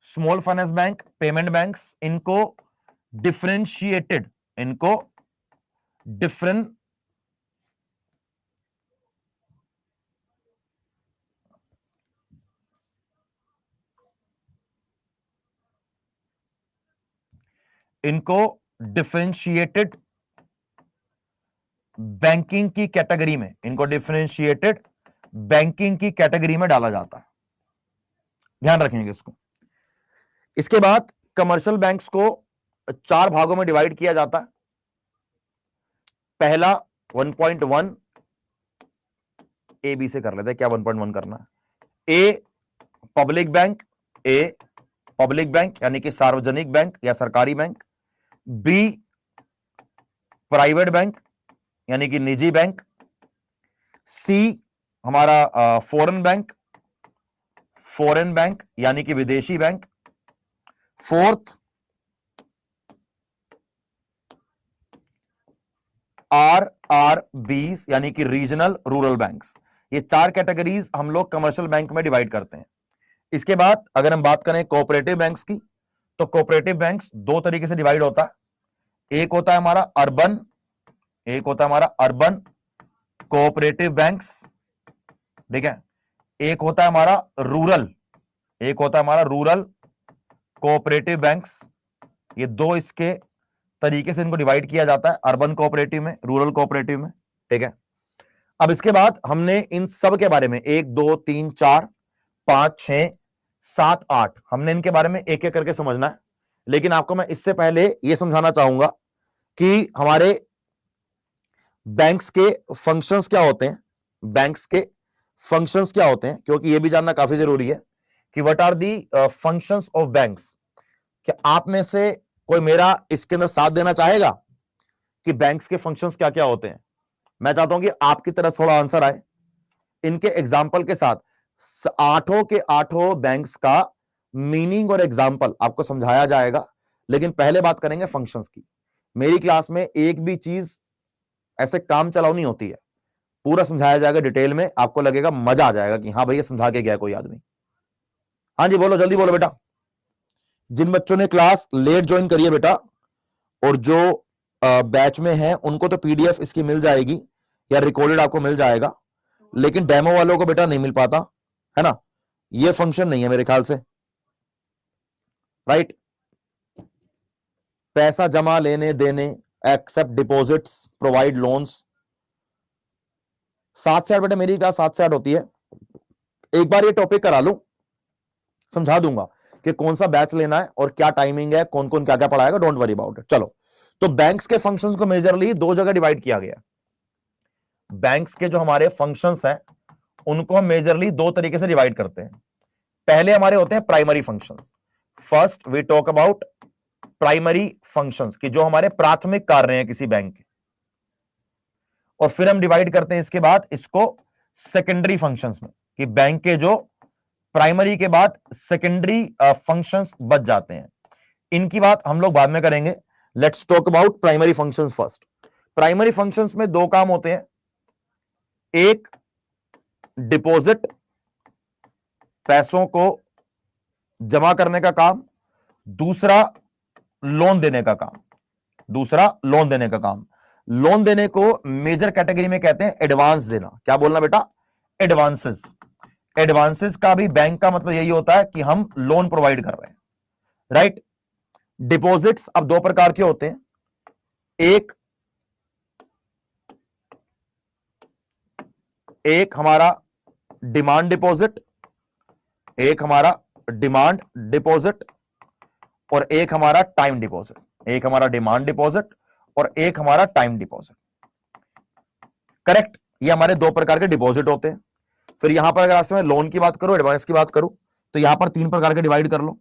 Small finance bank, payment banks, इनको डिफरेंशिएटेड, इनको डिफरेंशिएटेड बैंकिंग की कैटेगरी में, इनको डिफरेंशिएटेड बैंकिंग की कैटेगरी में डाला जाता है। ध्यान रखेंगे इसको। इसके बाद कमर्शियल बैंक्स को 4 भागों में डिवाइड किया जाता है। पहला 1.1, ए बी से कर लेते हैं, क्या 1.1 करना है। A public bank, a public bank यानी कि सार्वजनिक बैंक या सरकारी बैंक। बी प्राइवेट बैंक यानी कि निजी बैंक। सी हमारा फॉरेन बैंक यानी कि विदेशी बैंक। फोर्थ RRBs यानी कि रीजनल रूरल बैंक्स। ये 4 कैटेगरीज हम लोग कमर्शियल बैंक में डिवाइड करते हैं। इसके बाद अगर हम बात करें कोऑपरेटिव बैंक्स की, तो कोऑपरेटिव बैंक्स 2 तरीके से डिवाइड होता है। एक होता है हमारा अर्बन कोऑपरेटिव बैंक्स, ठीक है। एक होता है हमारा रूरल कोऑपरेटिव बैंक्स। ये 2 इसके तरीके से इनको डिवाइड किया जाता है, अर्बन कोऑपरेटिव में, रूरल कोऑपरेटिव में, ठीक है। अब इसके बाद हमने इन सब के बारे में 1 2 3 4 5 6 7 8 हमने इनके बारे में एक एक करके समझना है। लेकिन आपको मैं इससे पहले यह समझाना चाहूंगा कि हमारे बैंक्स के फंक्शंस क्या होते हैं, क्योंकि यह भी जानना काफी जरूरी है कि what are the functions of banks. क्या आप में से कोई मेरा इसके अंदर साथ देना चाहेगा कि बैंक्स के फंक्शंस क्या क्या होते हैं? मैं चाहता हूं कि आपकी तरफ थोड़ा आंसर आए इनके एग्जाम्पल के साथ। 8 के 8 बैंक्स का मीनिंग और एग्जाम्पल आपको समझाया जाएगा, लेकिन पहले बात करेंगे फंक्शंस की। मेरी क्लास में एक भी चीज ऐसे काम चलाओ नहीं होती है, पूरा समझाया जाएगा डिटेल में, आपको लगेगा मजा आ जाएगा कि हाँ भैया समझा के गया कोई आदमी। हाँ जी बोलो, जल्दी बोलो बेटा। जिन बच्चों ने क्लास लेट ज्वाइन करी है बेटा, और जो बैच में हैं उनको तो पीडीएफ इसकी मिल जाएगी या रिकॉर्डेड आपको मिल जाएगा, लेकिन डेमो वालों को बेटा नहीं मिल पाता है ना, ये फंक्शन नहीं है मेरे ख्याल से, राइट। पैसा जमा लेने देने, एक्सेप्ट डिपॉजिट्स, प्रोवाइड लोन्स। 7 से 8 बेटा मेरी क्लास 7 से 8 होती है, एक बार ये टॉपिक करा लूं, समझा दूंगा कि कौन सा बैच लेना है और क्या टाइमिंग है, कौन कौन क्या क्या पढ़ाएगा, डोंट वरी अबाउट इट। चलो, तो बैंक्स के फंक्शंस को मेजरली दो जगह डिवाइड किया गया। बैंक्स के जो हमारे फंक्शंस हैं उनको हम मेजरली दो तरीके से डिवाइड करते हैं। पहले हमारे होते हैं primary functions. First we talk about primary functions कि जो हमारे प्राथमिक कार्य हैं किसी बैंक के, और फिर हम डिवाइड करते हैं इसके बाद इसको सेकेंडरी फंक्शंस में कि बैंक के जो प्राइमरी के बाद सेकेंडरी फंक्शंस बच जाते हैं। इनकी बात हम लोग बाद में करेंगे। Let's talk about primary functions first. Primary functions में दो काम होते हैं, एक डिपॉजिट, पैसों को जमा करने का काम, दूसरा लोन देने का काम। दूसरा लोन देने का काम। लोन देने को मेजर कैटेगरी में कहते हैं एडवांस देना। क्या बोलना बेटा? एडवांसेस। एडवांसेस का भी बैंक का मतलब यही होता है कि हम लोन प्रोवाइड कर रहे हैं, राइट। डिपॉजिट्स अब दो प्रकार के होते हैं, एक हमारा डिमांड डिपॉजिट, एक हमारा डिमांड डिपॉजिट, और एक हमारा टाइम डिपॉजिट। एक हमारा डिमांड डिपॉजिट और एक हमारा टाइम डिपॉजिट, करेक्ट। ये हमारे दो प्रकार के डिपॉजिट होते हैं। फिर यहां पर अगर आज मैं लोन की बात करूं, एडवांस की बात करूं, तो यहां पर तीन प्रकार के डिवाइड कर लो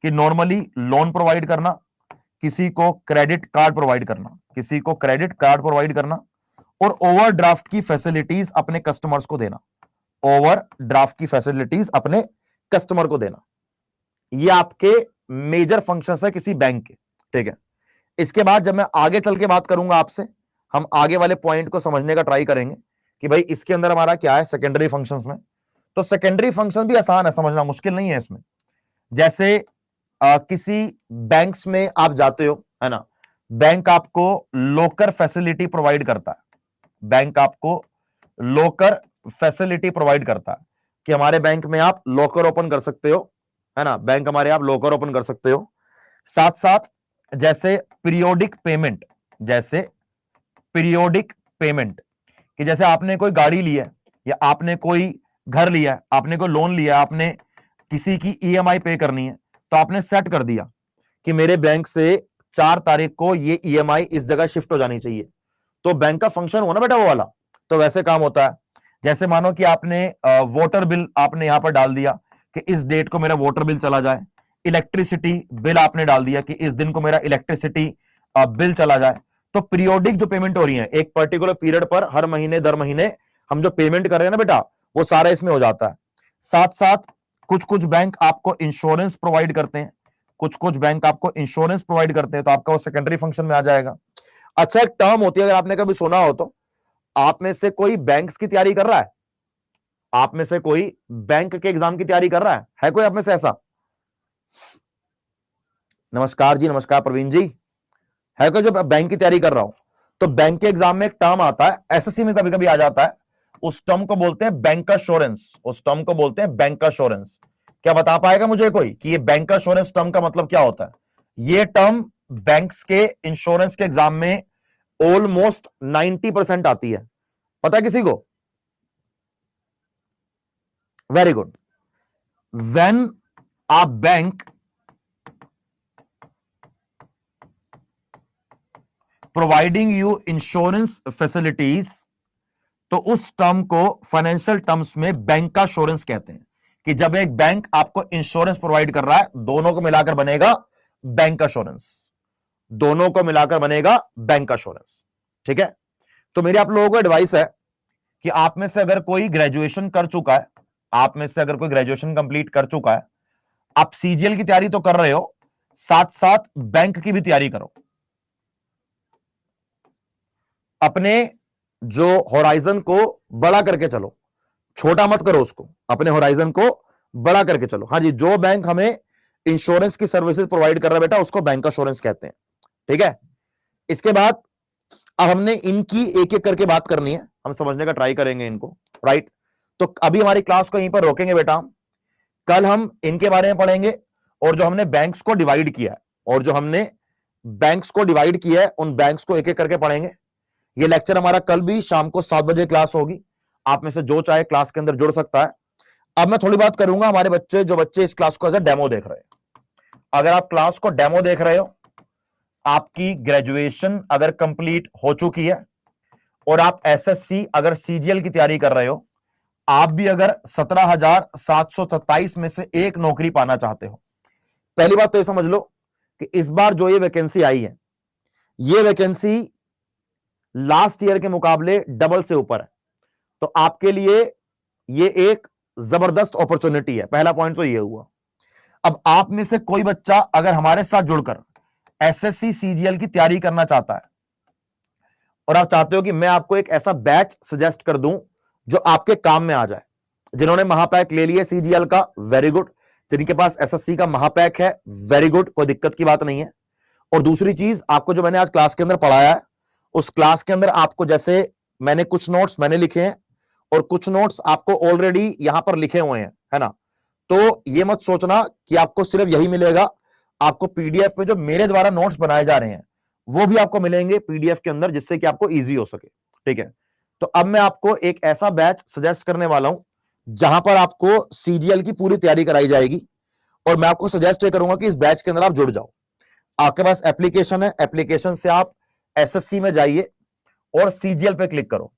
कि नॉर्मली लोन प्रोवाइड करना, किसी को क्रेडिट कार्ड प्रोवाइड करना, किसी को क्रेडिट कार्ड प्रोवाइड करना, और ओवरड्राफ्ट की फैसिलिटीज अपने कस्टमर्स को देना। ओवरड्राफ्ट की फैसिलिटीज अपने कस्टमर को देना, ये आपके मेजर फंक्शंस है किसी बैंक के, ठीक है। इसके बाद जब मैं आगे चल के बात करूंगा आपसे, हम आगे वाले पॉइंट को समझने का ट्राई करेंगे कि भाई इसके अंदर हमारा क्या है सेकेंडरी फंक्शंस में। तो सेकेंडरी फंक्शन भी आसान है समझना, मुश्किल नहीं है इसमें। जैसे किसी बैंक्स में आप जाते हो, है ना, बैंक आपको लॉकर फैसिलिटी प्रोवाइड करता है। बैंक आपको लॉकर फैसिलिटी प्रोवाइड करता है कि हमारे बैंक में आप लॉकर ओपन कर सकते हो, है ना, बैंक हमारे आप लॉकर ओपन कर सकते हो। साथ साथ जैसे पीरियोडिक पेमेंट, जैसे पीरियोडिक पेमेंट कि जैसे आपने कोई गाड़ी ली है या आपने कोई घर लिया है, आपने कोई लोन लिया है, आपने किसी की ईएमआई पे करनी है, तो आपने सेट कर दिया कि मेरे बैंक से 4 तारीख को ये ईएमआई इस जगह शिफ्ट हो जानी चाहिए। तो बैंक का फंक्शन हुआ ना बेटा वो वाला। तो वैसे काम होता है। जैसे मानो कि आपने वाटर बिल आपने यहां पर डाल दिया कि इस डेट को मेरा वाटर बिल चला जाए, इलेक्ट्रिसिटी बिल आपने डाल दिया कि इस दिन को मेरा इलेक्ट्रिसिटी बिल चला जाए। तो पीरियोडिक जो पेमेंट हो रही है एक पर्टिकुलर पीरियड पर, हर महीने दर महीने हम जो पेमेंट कर रहे हैं ना बेटा, वो सारा इसमें हो जाता है। साथ साथ कुछ कुछ बैंक आपको इंश्योरेंस प्रोवाइड करते हैं, कुछ कुछ बैंक आपको इंश्योरेंस प्रोवाइड करते हैं, तो आपका वो सेकेंडरी फंक्शन में आ जाएगा। अच्छा, एक टर्म होती है, अगर आपने कभी सुना हो तो, आप में से कोई बैंक्स की तैयारी कर रहा है? आप में से कोई बैंक के एग्जाम की तैयारी कर रहा है कोई आप में से ऐसा? नमस्कार जी, नमस्कार प्रवीण जी। है कोई जो बैंक की तैयारी कर रहा हूं? तो बैंक के एग्जाम में एक टर्म आता है, एसएससी में कभी कभी आ जाता है, उस टर्म को बोलते हैं बैंक एश्योरेंस। उस टर्म को बोलते हैं बैंक एश्योरेंस। क्या बता पाएगा मुझे कोई कि ये बैंक एश्योरेंस टर्म का मतलब क्या होता है? ये टर्म बैंक्स के इंश्योरेंस के एग्जाम में ऑलमोस्ट 90% आती है। पता है किसी को? Very good. When a bank providing you insurance facilities, तो उस टर्म को फाइनेंशियल टर्म्स में बैंक का इंश्योरेंस कहते हैं कि जब एक बैंक आपको इंश्योरेंस प्रोवाइड कर रहा है, दोनों को मिलाकर बनेगा बैंक का इंश्योरेंस। दोनों को मिलाकर बनेगा बैंक का इंश्योरेंस, ठीक है। तो मेरी आप लोगों को एडवाइस है कि आप में से अगर कोई ग्रेजुएशन कर चुका है, आप में से अगर कोई ग्रेजुएशन कंप्लीट कर चुका है, आप सीजीएल की तैयारी तो कर रहे हो, साथ साथ बैंक की भी तैयारी करो। अपने जो होराइजन को बड़ा करके चलो, छोटा मत करो उसको, अपने होराइजन को बड़ा करके चलो। हाँ जी, जो बैंक हमें इंश्योरेंस की सर्विसेज प्रोवाइड कर रहा है बेटा, उसको बैंक इंश्योरेंस कहते हैं, ठीक है। इसके बाद अब हमने इनकी एक एक करके बात करनी है, हम समझने का ट्राई करेंगे इनको, राइट। तो अभी हमारी क्लास को यहीं पर रोकेंगे बेटा, कल हम इनके बारे में पढ़ेंगे और जो हमने बैंक्स को डिवाइड किया है, और जो हमने बैंक्स को डिवाइड किया है उन बैंक्स को एक एक करके पढ़ेंगे। ये लेक्चर हमारा कल भी शाम को 7 बजे क्लास होगी, आप में से जो चाहे क्लास के अंदर जुड़ सकता है। अब मैं थोड़ी बात करूंगा हमारे बच्चे, जो बच्चे इस क्लास को एज अ डेमो देख रहे हैं, अगर आप क्लास को डेमो देख रहे हो, आपकी ग्रेजुएशन अगर कंप्लीट हो चुकी है और आप एसएससी अगर सीजीएल की तैयारी कर रहे हो, आप भी अगर 17,727 में से एक नौकरी पाना चाहते हो, पहली बात तो ये समझ लो कि इस बार जो ये वैकेंसी आई है, ये वैकेंसी लास्ट ईयर के मुकाबले डबल से ऊपर है। तो आपके लिए ये एक जबरदस्त अपॉर्चुनिटी है, पहला पॉइंट तो ये हुआ। अब आप में से कोई बच्चा अगर हमारे साथ जुड़कर एसएससी सीजीएल की तैयारी करना चाहता है और आप चाहते हो कि मैं आपको एक ऐसा बैच सजेस्ट कर दूं जो आपके काम में आ जाए, जिन्होंने महापैक ले लिया सीजीएल का, वेरी गुड। जिनके पास एसएससी का महापैक है, वेरी गुड, कोई दिक्कत की बात नहीं है। और दूसरी चीज, आपको जो मैंने आज क्लास के अंदर पढ़ाया है, उस क्लास के अंदर आपको जैसे मैंने कुछ नोट्स मैंने लिखे हैं और कुछ नोट्स आपको ऑलरेडी यहां पर लिखे हुए हैं, है ना। तो ये मत सोचना कि आपको सिर्फ यही मिलेगा, आपको पीडीएफ पे जो मेरे द्वारा नोट्स बनाए जा रहे हैं वो भी आपको मिलेंगे पीडीएफ के अंदर, जिससे कि आपको इजी हो सके, ठीक है। तो अब मैं आपको एक ऐसा बैच सजेस्ट करने वाला हूं जहां पर आपको सीजीएल की पूरी तैयारी कराई जाएगी, और मैं आपको सजेस्ट ये करूंगा कि इस बैच के अंदर आप जुड़ जाओ। आपके पास एप्लीकेशन है, एप्लीकेशन से आप एसएससी में जाइए और सीजीएल पे क्लिक करो।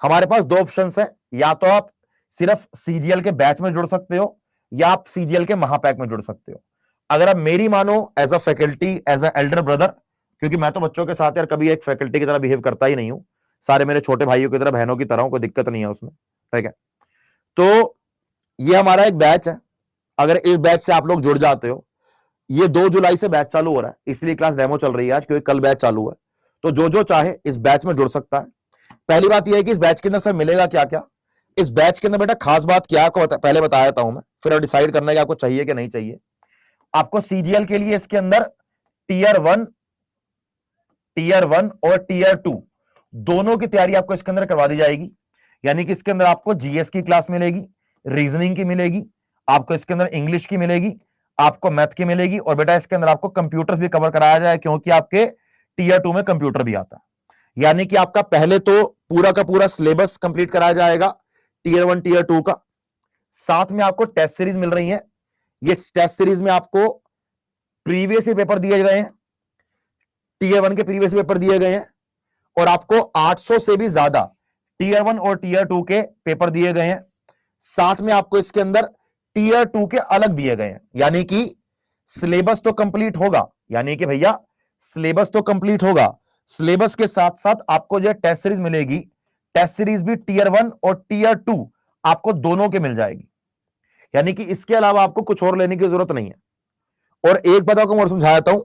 हमारे पास दो ऑप्शंस हैं, या तो आप सिर्फ सीजीएल के बैच में जुड़ सकते हो या आप सीजीएल के महापैक में जुड़ सकते हो। अगर आप मेरी मानो as a faculty, as a elder brother, क्योंकि मैं तो बच्चों के साथ यार कभी एक फैकल्टी की तरह बिहेव करता ही नहीं हूं, सारे मेरे छोटे भाइयों की तरह, बहनों की तरह, कोई दिक्कत नहीं है उसमें, ठीक है। तो ये हमारा एक बैच है, अगर इस बैच से आप लोग जुड़ जाते हो, ये 2 जुलाई से बैच चालू हो रहा है, इसलिए क्लास डेमो चल रही है आज, क्योंकि कल बैच चालू है। तो जो जो चाहे इस बैच में जुड़ सकता है। पहली बात यह है कि इस बैच के अंदर सर मिलेगा क्या क्या। इस बैच के अंदर बेटा खास बात क्या आपको पहले बता देता हूं मैं, फिर डिसाइड करना है कि आपको चाहिए कि नहीं चाहिए। आपको सीजीएल के लिए इसके अंदर टीयर 1 और टीयर 2 दोनों की तैयारी आपको इसके अंदर करवा दी जाएगी। यानी कि इसके अंदर आपको जीएस की क्लास मिलेगी, रीजनिंग की मिलेगी, आपको इसके अंदर इंग्लिश की मिलेगी, आपको मैथ की मिलेगी, और बेटा इसके अंदर आपको कंप्यूटर्स भी कवर कराया जाए, क्योंकि आपके टीयर 2 में कंप्यूटर भी आता है। यानी कि आपका पहले तो पूरा का पूरा सिलेबस कंप्लीट कराया जाएगा टीयर 1 टीयर 2 का, साथ में आपको टेस्ट सीरीज मिल रही है। ये टेस्ट सीरीज में आपको प्रीवियस ईयर पेपर दिए गए हैं, टीयर 1 के प्रीवियस पेपर दिए गए हैं, और आपको 800 से भी ज्यादा टीयर 1 और टीयर 2 के पेपर दिए गए हैं। साथ में आपको इसके अंदर टीयर 2 के अलग दिए गए हैं। यानी कि सिलेबस तो कंप्लीट होगा, यानी कि भैया सिलेबस तो कंप्लीट होगा, सिलेबस के साथ साथ आपको जो टेस्ट सीरीज मिलेगी, टेस्ट सीरीज भी टीयर 1 और टीयर 2 आपको दोनों के मिल जाएगी। यानी कि इसके अलावा आपको कुछ और लेने की जरूरत नहीं है। और एक बात आपको और समझाता हूं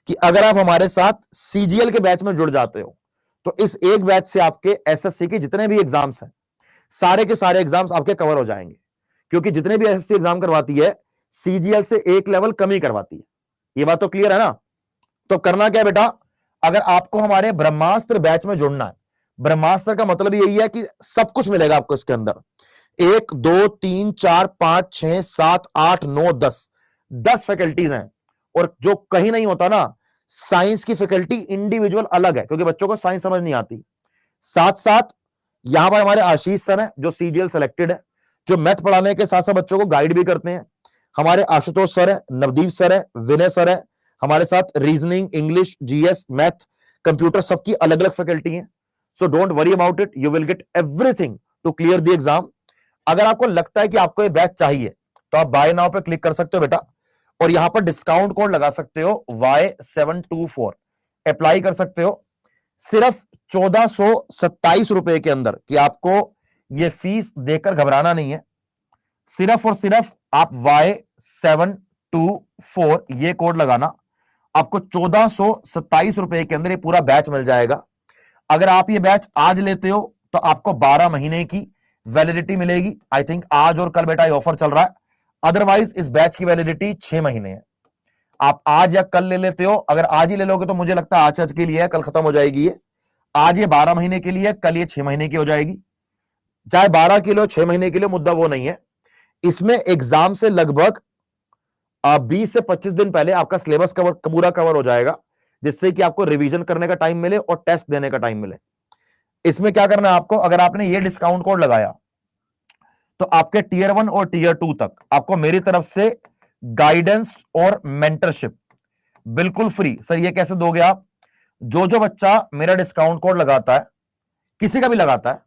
कि अगर आप हमारे साथ सीजीएल के बैच में जुड़ जाते हो, तो इस एक बैच से आपके एसएससी के जितने भी एग्जाम्स हैं, सारे के सारे एग्जाम्स आपके कवर हो जाएंगे, क्योंकि जितने भी एसएससी एग्जाम करवाती है सीजीएल से एक लेवल कम ही करवाती है। ये बात तो क्लियर है ना। तो करना क्या है बेटा, अगर आपको हमारे ब्रह्मास्त्र बैच में जुड़ना है, ब्रह्मास्त्र का मतलब यही है कि सब कुछ मिलेगा आपको इसके अंदर, 1 2 3 4 5 6 7 8 9 10 फैकल्टीज हैं। और जो कहीं नहीं होता ना, साइंस की फैकल्टी इंडिविजुअल अलग है, क्योंकि बच्चों को साइंस समझ नहीं आती। साथ साथ यहां पर हमारे आशीष सर हैं जो सीजीएल सेलेक्टेड है, जो मैथ पढ़ाने के साथ साथ बच्चों को गाइड भी करते हैं। हमारे आशुतोष सर है, नवदीप सर है, विनय सर है हमारे साथ, reasoning, English, GS, math, computer, सबकी अलग अलग फैकल्टी है। So don't worry about it, you will get everything to clear the exam. अगर आपको लगता है कि आपको ये बैच चाहिए, तो आप बाय नाउ पे क्लिक कर सकते हो बेटा, और यहां पर डिस्काउंट कोड लगा सकते हो Y724, अप्लाई कर सकते हो सिर्फ 1427 रुपए के अंदर, कि आपको ये फीस देकर घबराना नहीं है। सिर्फ और सिर्फ आप Y724 ये कोड लगाना, आपको 1427 रुपए के अंदर ये पूरा बैच मिल जाएगा। अगर आप ये बैच आज लेते हो तो आपको 12 महीने की वैलिडिटी मिलेगी। आई थिंक आज और कल बेटा ये ऑफर चल रहा है, अदरवाइज इस बैच की वैलिडिटी 6 महीने है। आप आज या कल ले लेते हो, अगर आज ही ले लोगे तो मुझे लगता है आज के लिए है, कल खत्म हो जाएगी ये। आज ये 12 महीने के लिए, कल ये 6 महीने की हो जाएगी। चाहे 12 किलो 6 महीने के लिए, मुद्दा वो नहीं है। इसमें एग्जाम से लगभग 20 से 25 दिन पहले आपका सिलेबस पूरा कवर हो जाएगा, जिससे कि आपको रिवीजन करने का टाइम मिले और टेस्ट देने का टाइम मिले। इसमें क्या करना है आपको, अगर आपने ये डिस्काउंट कोड लगाया तो आपके टीयर 1 और टीयर 2 तक आपको मेरी तरफ से गाइडेंस और मेंटरशिप बिल्कुल फ्री। सर ये कैसे दोगे आप? जो जो बच्चा मेरा डिस्काउंट कोड लगाता है, किसी का भी लगाता है,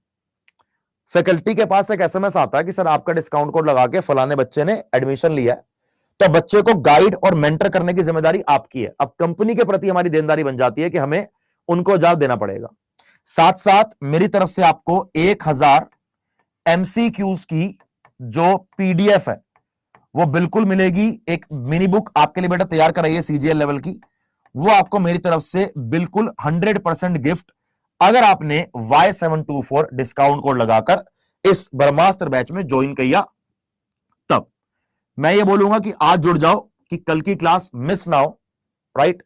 फैकल्टी के पास एक एसएमएस आता है कि सर आपका डिस्काउंट कोड लगा के फलाने बच्चे ने एडमिशन लिया है, तो बच्चे को गाइड और मेंटर करने की जिम्मेदारी आपकी है। अब कंपनी के प्रति हमारी देनदारी बन जाती है कि हमें उनको जवाब देना पड़ेगा। साथ साथ मेरी तरफ से आपको 1000 एमसीक्यूज की जो पीडीएफ है वो बिल्कुल मिलेगी। एक मिनी बुक आपके लिए बेटा तैयार कराइए सीजीएल लेवल की, वो आपको मेरी तरफ से बिल्कुल 100% गिफ्ट, अगर आपने Y724 डिस्काउंट कोड लगाकर इस ब्रह्मास्त्र बैच में ज्वाइन किया तब। मैं ये बोलूंगा कि आज जुड़ जाओ कि कल की क्लास मिस ना हो, राइट?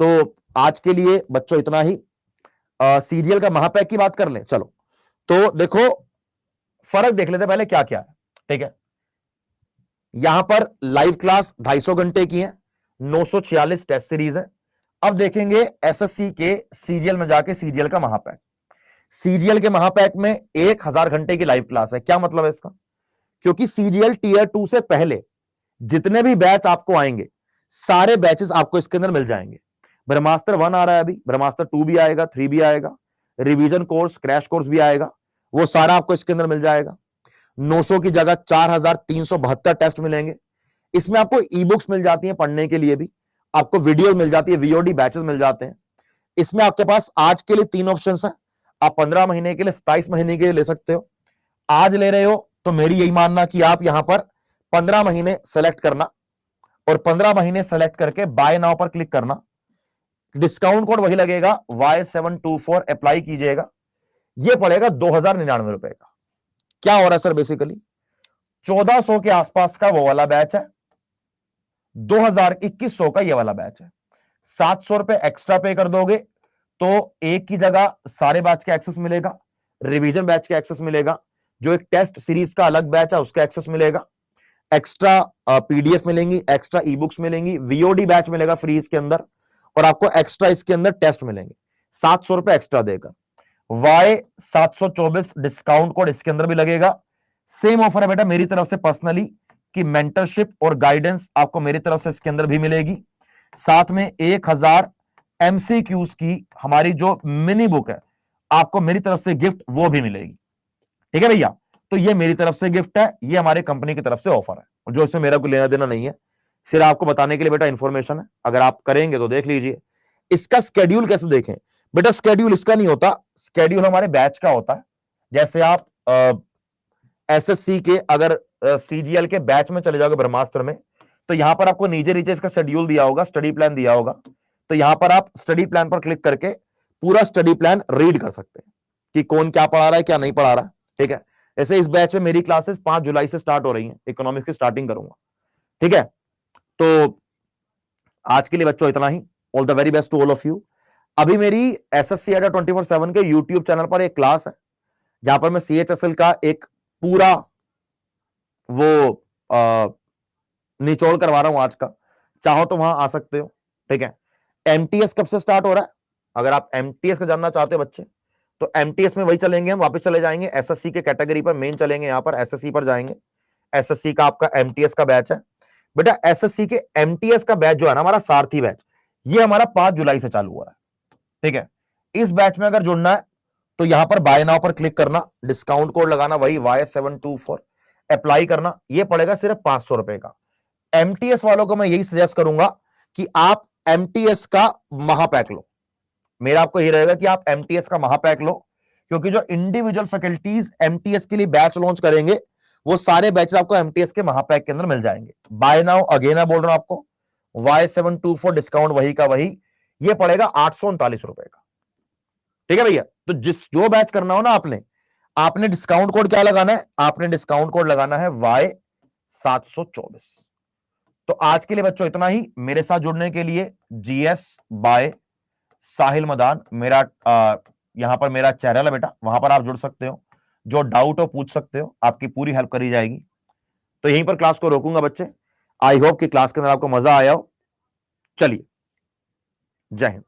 तो आज के लिए बच्चों इतना ही। सीजीएल का महापैक की बात कर लें, चलो। तो देखो फर्क देख लेते पहले क्या क्या है, ठीक है? यहां पर लाइव क्लास 250 घंटे की है, 946 टेस्ट सीरीज है। अब देखेंगे एसएससी के सीजीएल में जाके सीजीएल का महापैक। सीजीएल के महापैक में 1000 घंटे की लाइव क्लास है। क्या मतलब है इसका? क्योंकि सीजीएल टीयर 2 से पहले जितने भी बैच आपको आएंगे, सारे बैचेस आपको इसके अंदर मिल जाएंगे। ब्रह्मास्त्र 1 आ रहा है अभी, ब्रह्मास्त्र 2 भी आएगा, 3 भी आएगा, रिवीजन कोर्स, क्रैश कोर्स भी आएगा, वो सारा आपको इसके अंदर मिल जाएगा। 900 की जगह 4372 टेस्ट मिलेंगे। इसमें आपको ई बुक्स मिल जाती हैं पढ़ने के लिए भी, आपको वीडियो मिल जाती है, वीओडी बैचेस मिल जाते हैं। इसमें आपके पास आज के लिए 3 ऑप्शन है। आप 15 महीने के लिए, 27 महीने के लिए ले सकते हो। आज ले रहे हो तो मेरी यही मानना कि आप यहां पर 15 महीने सेलेक्ट करना और 15 महीने सेलेक्ट करके बाय नाउ पर क्लिक करना। डिस्काउंट कोड वही लगेगा, Y724 अप्लाई कीजिएगा। यह पड़ेगा 2099 रुपए का। क्या हो रहा है सर? बेसिकली 1400 के आसपास का वो वाला बैच है, 2100 का ये वाला बैच है। 700 रुपए एक्स्ट्रा पे कर दोगे तो एक की जगह सारे बैच का एक्सेस मिलेगा, रिवीजन बैच का एक्सेस मिलेगा, जो एक टेस्ट सीरीज का अलग बैच है उसका एक्सेस मिलेगा, एक्स्ट्रा पीडीएफ मिलेंगी, एक्स्ट्रा ई बुक्स मिलेंगी, वीओडी बैच मिलेगा फ्री इसके अंदर, और आपको एक्स्ट्रा इसके अंदर टेस्ट मिलेंगे 700 रुपए एक्स्ट्रा देकर। Y724 डिस्काउंट कोड इसके अंदर भी लगेगा। सेम ऑफर है बेटा मेरी तरफ से पर्सनली कि मेंटरशिप और गाइडेंस आपको मेरी तरफ से इसके अंदर भी मिलेगी। साथ में 1000 एमसीक्यूज की हमारी जो मिनी बुक है आपको मेरी तरफ से गिफ्ट वो भी मिलेगी। ठीक है भैया? तो ये मेरी तरफ से गिफ्ट है, ये हमारे कंपनी की तरफ से ऑफर है, और जो इसमें मेरा कोई लेना देना नहीं है, सिर्फ आपको बताने के लिए बेटा इंफॉर्मेशन है। अगर आप करेंगे तो देख लीजिए। इसका स्केड्यूल कैसे देखें बेटा? स्केड्यूल इसका नहीं होता, स्केड्यूल हमारे बैच का होता है। जैसे आप एसएससी के अगर सीजीएल के बैच में चले जाओगे ब्रह्मास्त्र में, तो यहां पर आपको नीचे नीचे इसका शेड्यूल दिया होगा, स्टडी प्लान दिया होगा, तो यहां पर आप स्टडी प्लान पर क्लिक करके पूरा स्टडी प्लान रीड कर सकते हैं कि कौन क्या पढ़ा रहा है, क्या नहीं पढ़ा रहा है। ठीक है? ऐसे इस बैच में मेरी क्लासेस 5 जुलाई से स्टार्ट हो रही हैं, इकोनॉमिक्स की स्टार्टिंग करूंगा। ठीक है? तो आज के लिए बच्चों इतना ही। All the very best to all of you. अभी मेरी एसएससी अड्डा 24/7 के यूट्यूब चैनल पर एक क्लास है जहां पर मैं सीएचएसएल का एक पूरा वो निचोड़ करवा रहा हूं आज का। चाहो तो वहां आ सकते हो। ठीक है? एमटीएस कब से स्टार्ट हो रहा है? अगर आप एमटीएस का जानना चाहते हो बच्चे, तो एमटीएस में वही चलेंगे, हम वापस चले जाएंगे एसएससी के कैटेगरी पर, मेन चलेंगे यहां पर, एसएससी पर जाएंगे। एसएससी का आपका एमटीएस का बैच है बेटा। एसएससी के एमटीएस का बैच जो है ना हमारा सारथी बैच, ये हमारा 5 जुलाई से चालू हो रहा है। ठीक है? इस बैच में अगर जुड़ना है तो यहां पर बाय नाउ पर क्लिक करना, डिस्काउंट कोड लगाना वही Y724, अप्लाई करना, ये पड़ेगा सिर्फ 500 रुपए का। एमटीएस वालों को मैं यही सजेस्ट करूंगा कि आप एमटीएस का महापैक लो। मेरा आपको यही रहेगा कि आप एमटीएस का महापैक लो, क्योंकि जो इंडिविजुअल फैकल्टीज एमटीएस के लिए बैच लॉन्च करेंगे वो सारे बैचेस आपको एमटीएस के महापैक के अंदर मिल जाएंगे। बाय नाउ अगेन मैं बोल रहा हूं आपको, Y724 डिस्काउंट वही का वही, ये पड़ेगा 839 रुपए का। ठीक है भैया? तो जो बैच करना हो ना आपने डिस्काउंट कोड क्या लगाना है? आपने डिस्काउंट कोड लगाना है Y724। तो आज के लिए बच्चों इतना ही। मेरे साथ जुड़ने के लिए जीएस बाय साहिल मदान, मेरा यहां पर मेरा चैनल है बेटा, वहां पर आप जुड़ सकते हो, जो डाउट हो पूछ सकते हो, आपकी पूरी हेल्प करी जाएगी। तो यहीं पर क्लास को रोकूंगा बच्चे। आई होप कि क्लास के अंदर आपको मजा आया हो। चलिए, जय हिंद।